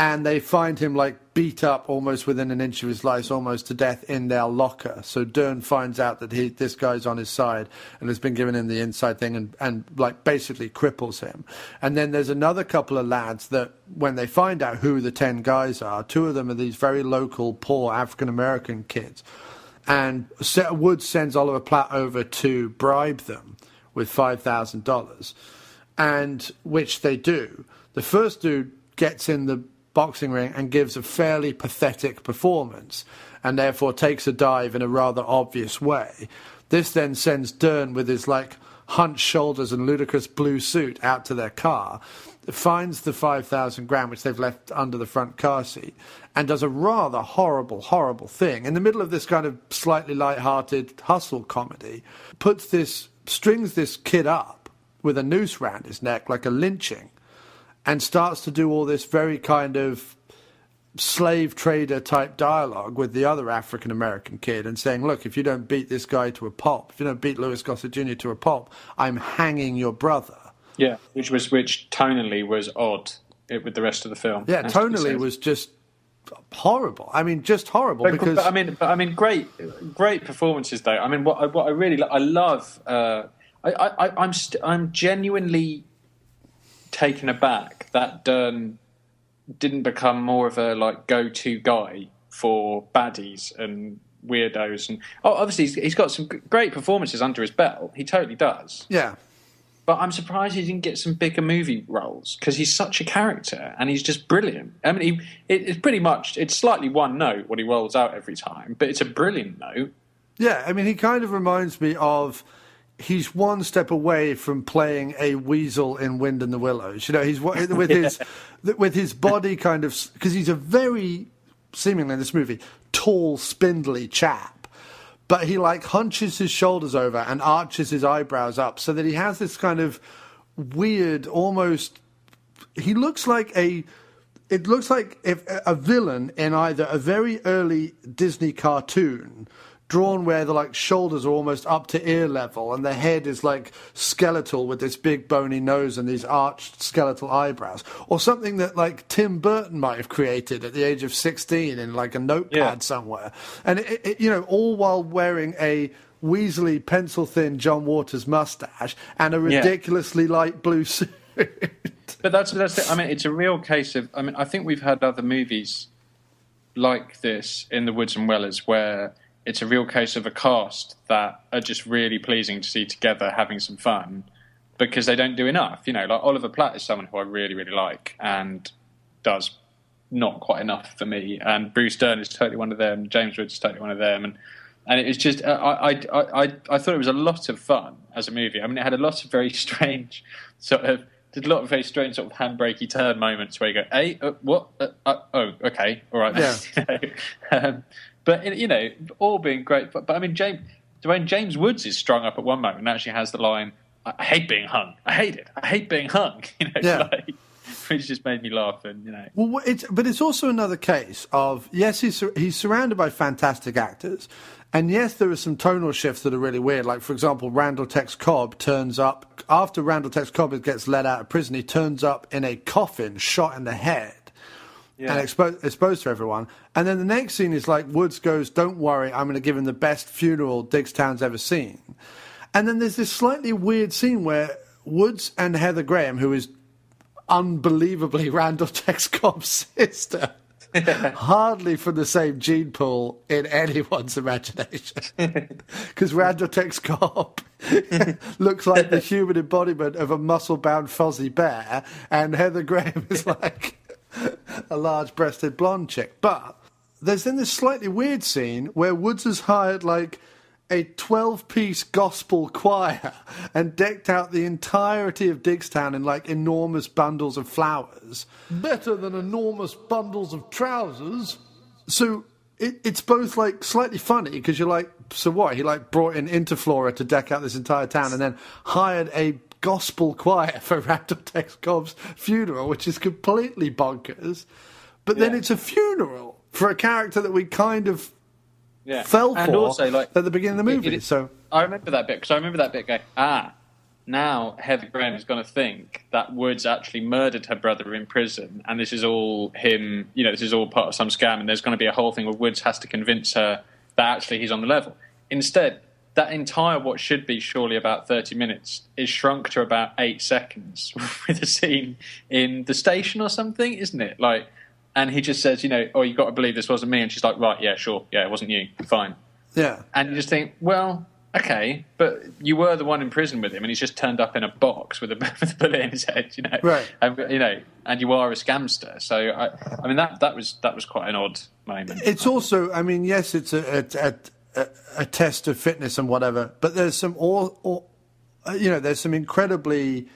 And they find him, like, beat up almost within an inch of his life, almost to death in their locker. So Dern finds out that this guy's on his side and has been given him the inside thing and like, basically cripples him. And then there's another couple of lads that, when they find out who the 10 guys are, 2 of them are these very local, poor African-American kids. And Woods sends Oliver Platt over to bribe them with $5,000, and which they do. The first dude gets in the boxing ring and gives a fairly pathetic performance and therefore takes a dive in a rather obvious way. This then sends Dern with his like hunched shoulders and ludicrous blue suit out to their car, finds the 5,000 grand which they've left under the front car seat, and does a rather horrible thing in the middle of this kind of slightly light-hearted hustle comedy. Strings this kid up with a noose round his neck like a lynching, and starts to do all this very kind of slave trader type dialogue with the other African-American kid and saying, look, if you don't beat this guy to a pulp, if you don't beat Louis Gossett Jr. to a pulp, I'm hanging your brother. Yeah, which tonally was odd with the rest of the film. Yeah, tonally was just horrible. I mean, just horrible. But I mean, great performances though. I mean, what I really I love. I'm genuinely taken aback that Dern didn't become more of a like go-to guy for baddies and weirdos, and obviously he's got some great performances under his belt. He totally does. Yeah. But I'm surprised he didn't get some bigger movie roles because he's such a character and he's just brilliant. I mean, it's slightly one note what he rolls out every time, but it's a brilliant note. Yeah, I mean, he kind of reminds me of. He's one step away from playing a weasel in Wind in the Willows. You know, he's with his body kind of, because he's a very, seemingly in this movie, tall, spindly chap. But he like hunches his shoulders over and arches his eyebrows up so that he has this kind of weird, almost. It looks like if a villain in either a very early Disney cartoon, drawn where the like shoulders are almost up to ear level and the head is like skeletal with this big bony nose and these arched skeletal eyebrows, or something that like Tim Burton might have created at the age of 16 in like a notepad somewhere, and it, you know, all while wearing a weaselly pencil thin John Waters mustache and a ridiculously light blue suit. But that's it. I mean, it's a real case of. I mean, I think we've had other movies like this in the Woods and Wellers where it's a real case of a cast that are just really pleasing to see together having some fun because they don't do enough. You know, like Oliver Platt is someone who I really, really like and does not quite enough for me. And Bruce Dern is totally one of them. James Woods is totally one of them. And it was just, I thought it was a lot of fun as a movie. I mean, it had a lot of very strange handbrakey turn moments where you go, hey, what? Oh, okay, all right. Yeah. But, you know, all being great. But I mean, James Woods is strung up at one moment and actually has the line, I hate being hung. I hate it. I hate being hung. You know, which just made me laugh. And, you know. Well, it's also another case of, yes, he's surrounded by fantastic actors. And yes, there are some tonal shifts that are really weird. Like, for example, Randall Tex Cobb turns up, after Randall Tex Cobb gets let out of prison, he turns up in a coffin, shot in the head. Yeah. And exposed to everyone. And then the next scene is like, Woods goes, don't worry, I'm going to give him the best funeral Diggstown's ever seen. And then there's this slightly weird scene where Woods and Heather Graham, who is unbelievably Randall Tex Cobb's sister, hardly from the same gene pool in anyone's imagination. Because Randall Tex Cobb looks like the human embodiment of a muscle-bound Fozzie Bear, and Heather Graham is like a large-breasted blonde chick. But there's then this slightly weird scene where Woods has hired like a 12-piece gospel choir and decked out the entirety of Diggstown in like enormous bundles of flowers. Better than enormous bundles of trousers. So it's both like slightly funny because you're like, so what? He like brought in Interflora to deck out this entire town and then hired a gospel choir for Randall Tex Cobb's funeral, which is completely bonkers. But then it's a funeral for a character that we kind of fell for and also, like, at the beginning of the movie. So I remember that bit because I remember that bit going, now Heather Graham is going to think that Woods actually murdered her brother in prison, and this is all him, this is all part of some scam, and there's going to be a whole thing where Woods has to convince her that actually he's on the level. Instead, that entire what should be surely about 30 minutes is shrunk to about 8 seconds with a scene in the station or something, isn't it? And he just says, oh, you got to believe this wasn't me. And she's like, right, yeah, sure. Yeah, it wasn't you. Fine. Yeah. And you just think, well, okay, but you were the one in prison with him, and he's just turned up in a box with a bullet in his head, Right. And you are a scamster. So, I mean, that was quite an odd moment. It's also, I mean, yes, it's a test of fitness and whatever, but there's some there's some incredibly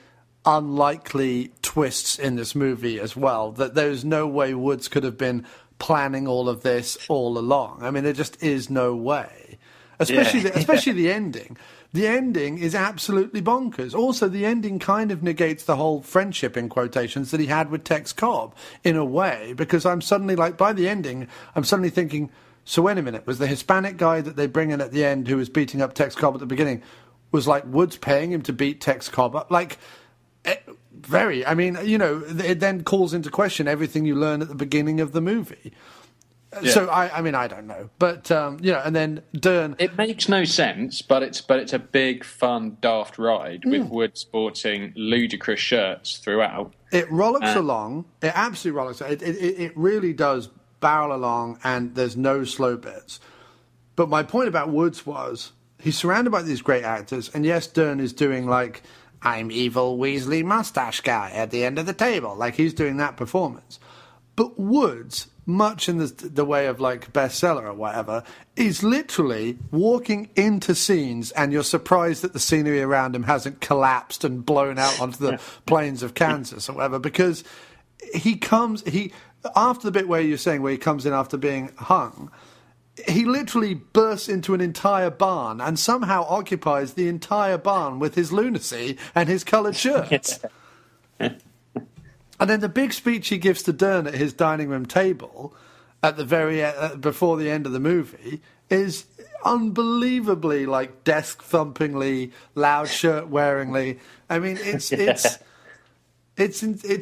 unlikely twists in this movie as well, that there's no way Woods could have been planning all of this all along. I mean, there just is no way. Especially the ending. The ending is absolutely bonkers. Also, the ending kind of negates the whole friendship, in quotations, that he had with Tex Cobb, in a way, because I'm suddenly, by the ending, I'm suddenly thinking, so wait a minute, was the Hispanic guy that they bring in at the end who was beating up Tex Cobb at the beginning, was Woods paying him to beat Tex Cobb up? It then calls into question everything you learn at the beginning of the movie. Yeah. So, I don't know. But, and then Dern... It makes no sense, but it's a big, fun, daft ride with Woods sporting ludicrous shirts throughout. It rollicks along. It absolutely rollicks. It really does barrel along, and there's no slow bits. But my point about Woods was, he's surrounded by these great actors, and yes, Dern is doing, I'm evil Weasley mustache guy at the end of the table. He's doing that performance. But Woods, much in the way of bestseller or whatever, is literally walking into scenes and you're surprised that the scenery around him hasn't collapsed and blown out onto the plains of Kansas or whatever, because after the bit where you're saying where he comes in after being hung, he literally bursts into an entire barn and somehow occupies the entire barn with his lunacy and his coloured shirts. And then the big speech he gives to Dern at his dining room table at the very before the end of the movie is unbelievably desk thumpingly, loud shirt wearingly. I mean, it's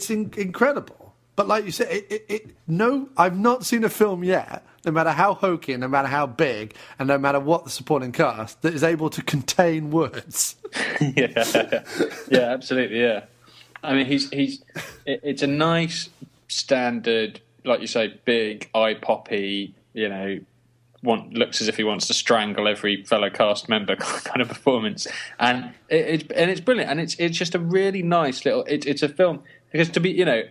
incredible. But like you said, I've not seen a film yet, no matter how hokey and no matter how big and no matter what the supporting cast, that is able to contain Woods. Yeah, absolutely, yeah. I mean, it's a nice, standard, like you say, big, eye-poppy, looks as if he wants to strangle every fellow cast member kind of performance. And it's brilliant. And it's just a really nice little... It's a film... Because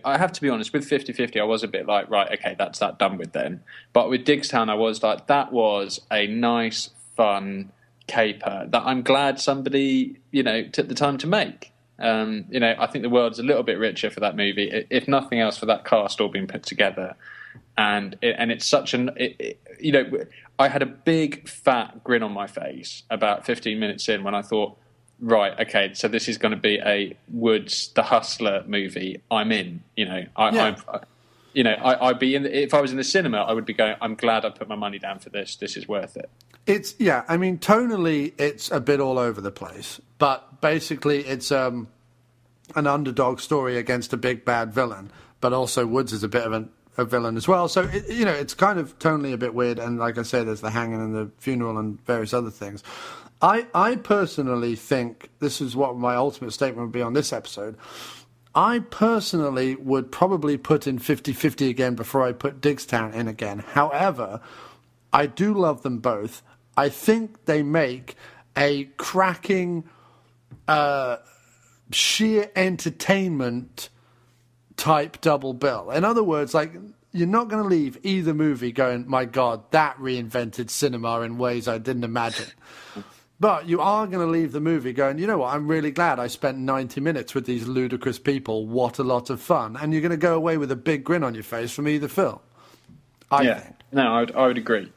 I have to be honest, with 50-50, I was a bit right, okay, that's that done with then. But with Diggstown, I was that was a nice, fun caper that I'm glad somebody, took the time to make. I think the world's a little bit richer for that movie, if nothing else, for that cast all being put together. And it's such I had a big fat grin on my face about 15 minutes in when I thought, right, okay, so this is going to be a Woods the Hustler movie. I'm in. I'd be in. If I was in the cinema, I would be going, I'm glad I put my money down for this. This is worth it. Tonally, it's a bit all over the place, but basically, it's an underdog story against a big bad villain. But also, Woods is a bit of a villain as well. So it's kind of tonally a bit weird. And like I say, there's the hanging and the funeral and various other things. I personally think, this is what my ultimate statement would be on this episode, I personally would probably put in 50-50 again before I put Diggstown in again. However, I do love them both. I think they make a cracking, sheer entertainment type double bill. In other words, you're not going to leave either movie going, my God, that reinvented cinema in ways I didn't imagine. But you are going to leave the movie going, you know what, I'm really glad I spent 90 minutes with these ludicrous people. What a lot of fun. And you're going to go away with a big grin on your face from either film. I think. No, I would agree.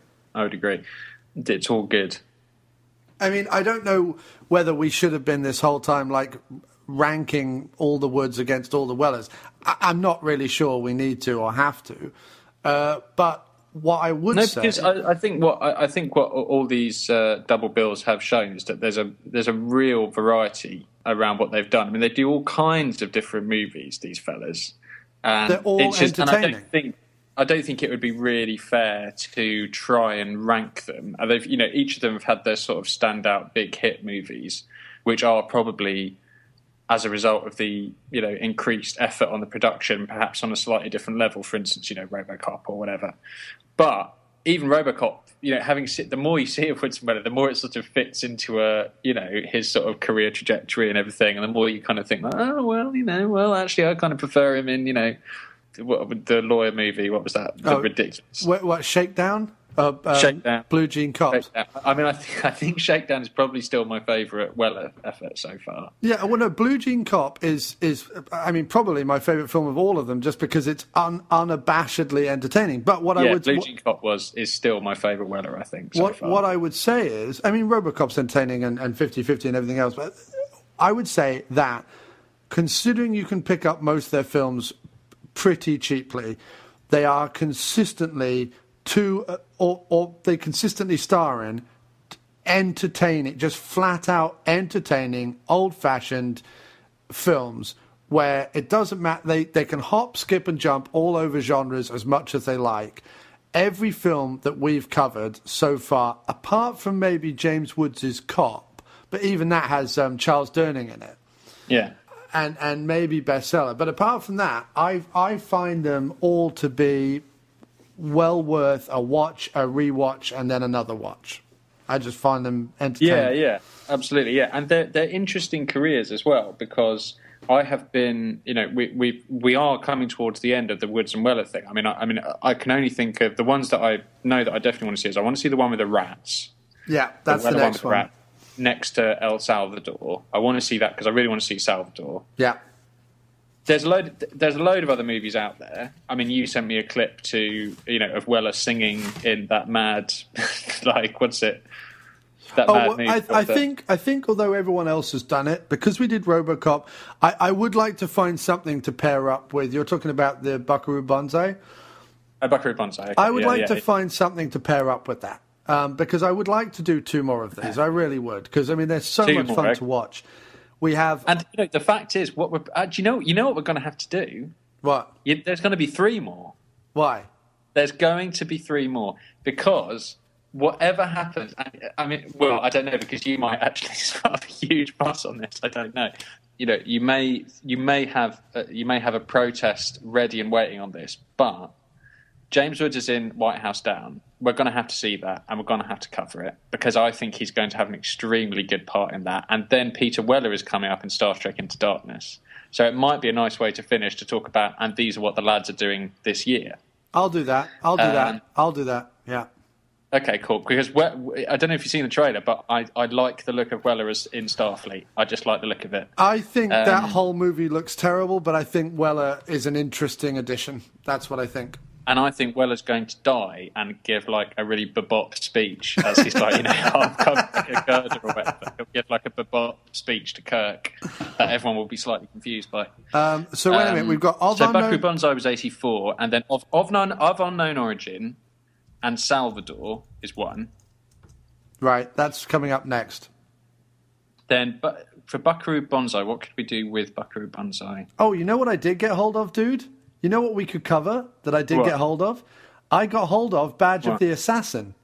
It's all good. I mean, I don't know whether we should have been this whole time, ranking all the Woods against all the Wellers. I'm not really sure we need to or have to. But what I would say... because I think what all these double bills have shown is that there's a real variety around what they've done. I mean, they do all kinds of different movies, these fellas. And they're all entertaining. And I don't think it would be really fair to try and rank them. And they've, each of them have had their sort of standout big hit movies, which are probably as a result of the, increased effort on the production, perhaps on a slightly different level. For instance, RoboCop or whatever. But even RoboCop, the more you see of Woodson Weller, the more it sort of fits into his sort of career trajectory and everything, and the more you kind of think, actually, I kind of prefer him in, the lawyer movie. What was that? The Ridiculous. What Shakedown? Shakedown. Blue Jean Cops. Shakedown. I mean, I think Shakedown is probably still my favourite Weller effort so far. Yeah, well, no, Blue Jean Cop is probably my favourite film of all of them, just because it's unabashedly entertaining. But Blue Jean Cop is still my favourite Weller, I think. So far. What I would say is, RoboCop's entertaining and 50-50 and everything else, but I would say that, considering you can pick up most of their films pretty cheaply, they are consistently they consistently star in entertaining, just flat out entertaining, old-fashioned films where it doesn't matter. They can hop, skip, and jump all over genres as much as they like. Every film that we've covered so far, apart from maybe James Woods' Cop, but even that has Charles Durning in it. Yeah. And maybe Bestseller. But apart from that, I find them all to be well worth a watch, a rewatch, and then another watch. I just find them entertaining. Yeah, absolutely, yeah. And they're interesting careers as well, because I have been, we are coming towards the end of the Woods and Weller thing. I can only think of the ones that I know that I definitely want to see. I want to see the one with the rats. Yeah, that's the next one. Next to El Salvador. I want to see that because I really want to see Salvador. Yeah. There's a load of other movies out there. I mean, you sent me a clip of Weller singing in that mad, what's it? That mad movie. I think although everyone else has done it, because we did RoboCop, I would like to find something to pair up with. You're talking about the Buckaroo Banzai? Buckaroo Banzai. Okay. I would like to find something to pair up with that, because I would like to do 2 more of these. I really would, because they're so much fun to watch. We have, and the fact is, what we're you know what we're going to have to do. What? There's going to be 3 more. Why? There's going to be 3 more because whatever happens, I don't know, because you might actually start a huge fuss on this. I don't know. You may have a protest ready and waiting on this, but James Woods is in White House Down. We're going to have to see that, and we're going to have to cover it, because I think he's going to have an extremely good part in that. And then Peter Weller is coming up in Star Trek Into Darkness. So it might be a nice way to finish, to talk about, and these are what the lads are doing this year. I'll do that. Yeah. Okay, cool. Because I don't know if you've seen the trailer, but I like the look of Weller as in Starfleet. I just like the look of it. I think that whole movie looks terrible, but I think Weller is an interesting addition. That's what I think. And I think Weller's going to die and give a really bebop speech as he's half covered like a girder or whatever. He'll give a bebop speech to Kirk that everyone will be slightly confused by. So wait a minute, we've got Buckaroo Banzai was 1984, and then of Unknown Origin and Salvador is 1. Right, that's coming up next. Then, but for Buckaroo Banzai, what could we do with Buckaroo Banzai? Oh, you know what I did get hold of, dude? You know what we could cover that I did get hold of? I got hold of Badge of the Assassin.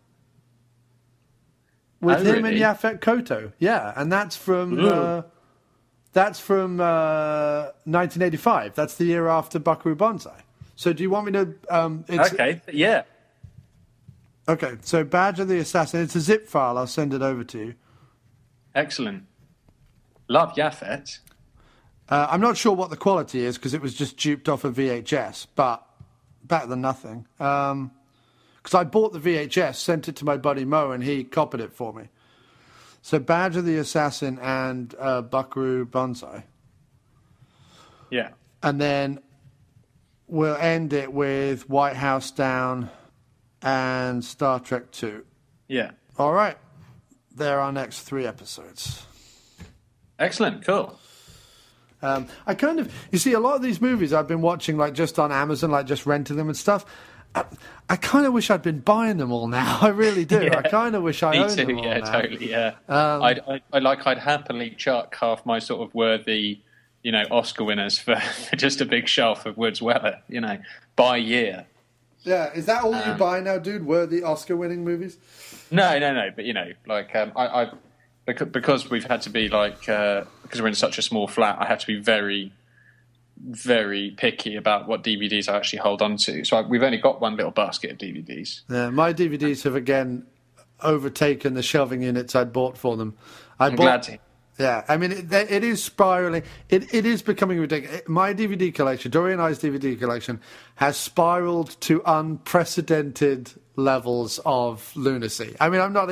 With him and Yaphet Kotto. Yeah, and that's from 1985. That's the year after Buckaroo Banzai. So do you want me to... okay, yeah. Okay, so Badge of the Assassin. It's a zip file. I'll send it over to you. Excellent. Love Yaphet. I'm not sure what the quality is because it was just duped off a VHS, but better than nothing. Because I bought the VHS, sent it to my buddy Mo, and he copied it for me. So Badge of the Assassin and Buckaroo Banzai. Yeah. And then we'll end it with White House Down and Star Trek 2. Yeah. All right. They're our next 3 episodes. Excellent. Cool. You see, a lot of these movies I've been watching, just on Amazon, just renting them and stuff. I kind of wish I'd been buying them all now. I really do. I kind of wish I owned them all now. Totally, yeah. I'd happily chuck half my sort of worthy, Oscar winners for just a big shelf of Woods Weller, by year. Yeah, is that all you buy now, dude? Worthy Oscar-winning movies? No. But because we've had to be because we're in such a small flat, I have to be very, very picky about what DVDs I actually hold on to. So we've only got one little basket of DVDs. Yeah, my DVDs have again overtaken the shelving units I'd bought for them. I'm glad to. Yeah, I mean, it is spiraling. It is becoming ridiculous. My DVD collection, Dory and I's DVD collection, has spiraled to unprecedented levels of lunacy. I mean, I'm not.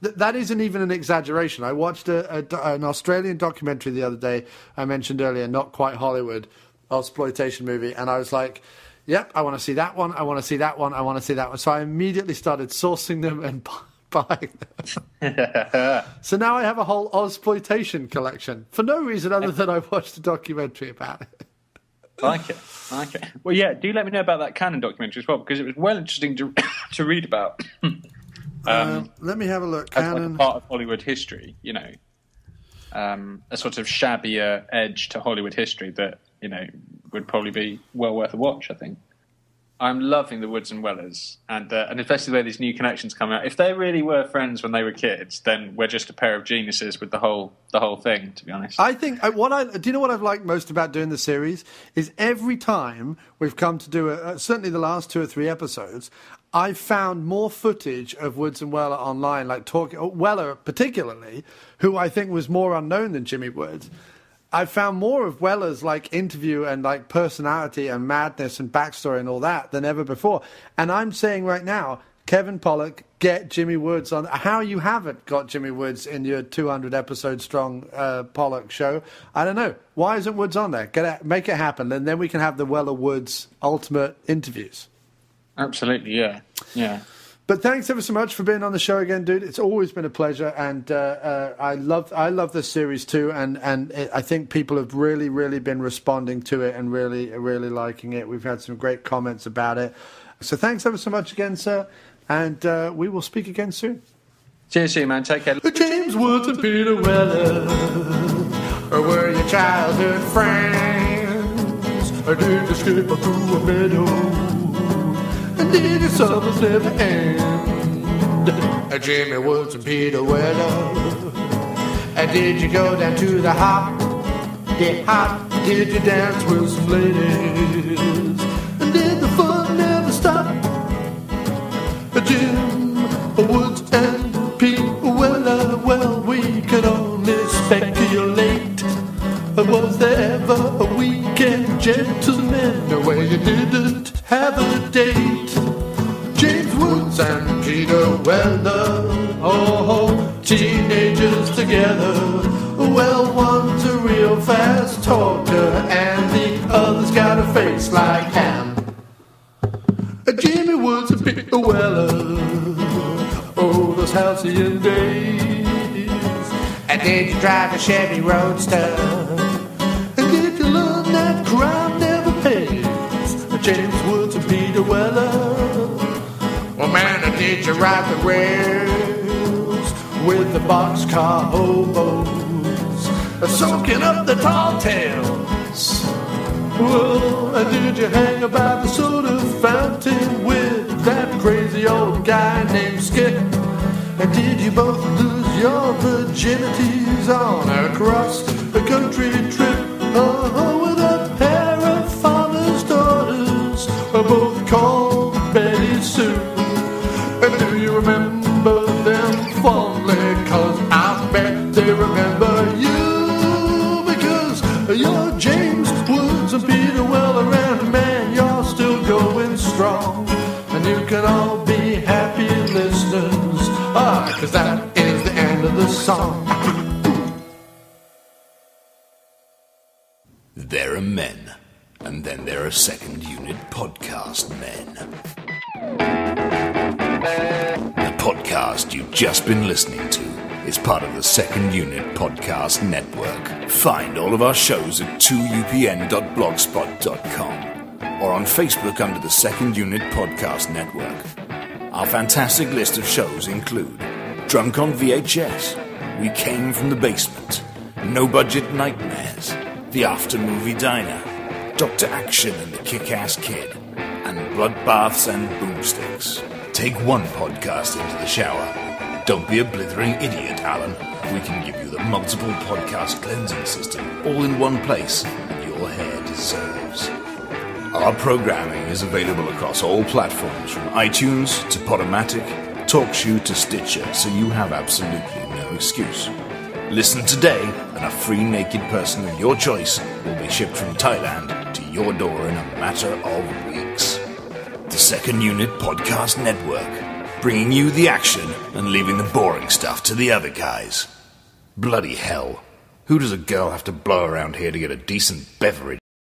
That isn't even an exaggeration. I watched an Australian documentary the other day. I mentioned earlier, Not Quite Hollywood, exploitation movie, and I was like, "Yep, I want to see that one. I want to see that one. I want to see that one." So I immediately started sourcing them and buying them. So now I have a whole Ozploitation collection for no reason other than I watched a documentary about it. Like it. Well, yeah, do let me know about that Canon documentary as well, because it was well interesting to read about. Let me have a look. Canon. As like a part of Hollywood history, a sort of shabbier edge to Hollywood history that, would probably be well worth a watch, I think. I'm loving the Woods and Wellers, and especially the way these new connections come out. If they really were friends when they were kids, then we're just a pair of geniuses with the whole thing, to be honest. I think do you know what I've liked most about doing the series is every time we've come to do certainly the last 2 or 3 episodes, I've found more footage of Woods and Weller online, like Weller particularly, who I think was more unknown than Jimmy Woods. I found more of Weller's interview and personality and madness and backstory and all that than ever before. And I'm saying right now, Kevin Pollak, get Jimmy Woods on. How you haven't got Jimmy Woods in your 200 episode strong Pollak show, I don't know. Why isn't Woods on there? Make it happen, and then we can have the Weller Woods ultimate interviews. Absolutely, yeah. But thanks ever so much for being on the show again, dude. It's always been a pleasure, and I love this series too, and I think people have really, really been responding to it and really, really liking it. We've had some great comments about it. So thanks ever so much again, sir, and we will speak again soon. Cheers to you, man. Take care. James Woods and Peter Weller were your childhood friends, or did you skip through a meadow? And did your summers never end? Jimmy Woods and Peter Weller. And did you go down to the hop? Did you dance with some ladies? And did the fun never stop? Jim Woods and Pete Weller. Well, we can only speculate. Was there ever a weekend gentleman where you didn't have a date? James Woods and Peter Weller, teenagers together. Well, one's a real fast talker and the other's got a face like ham. Jimmy Woods and Peter Weller, those halcyon days. And did you drive a Chevy Roadster? Did you learn that crime never pays? James Woods and Peter Weller. Well, man, did you ride the rails with the boxcar hobos, soaking up the tall tales? Well, and did you hang about the soda fountain with that crazy old guy named Skip? And did you both lose your virginities on a cross-country trip? With a pair of farmers' daughters, both called Betty Sue. And do you remember them fondly? 'Cause I bet they remember you, because you're James Woods and Peter Weller, and man, you're still going strong. And you can all be happy listeners, 'cause that is the end of the song. There are men, and then there are second unit podcast men. The podcast you've just been listening to is part of the Second Unit Podcast Network. Find all of our shows at 2upn.blogspot.com. or on Facebook under the Second Unit Podcast Network. Our fantastic list of shows include Drunk on VHS, We Came from the Basement, No Budget Nightmares, The After Movie Diner, Dr. Action and the Kick-Ass Kid, and Bloodbaths and Boomsticks. Take one podcast into the shower. Don't be a blithering idiot, Alan. We can give you the multiple podcast cleansing system all in one place that your hair deserves. Our programming is available across all platforms from iTunes to Podomatic, TalkShoe to Stitcher, so you have absolutely no excuse. Listen today, and a free naked person of your choice will be shipped from Thailand to your door in a matter of weeks. The Second Unit Podcast Network, bringing you the action and leaving the boring stuff to the other guys. Bloody hell. Who does a girl have to blow around here to get a decent beverage?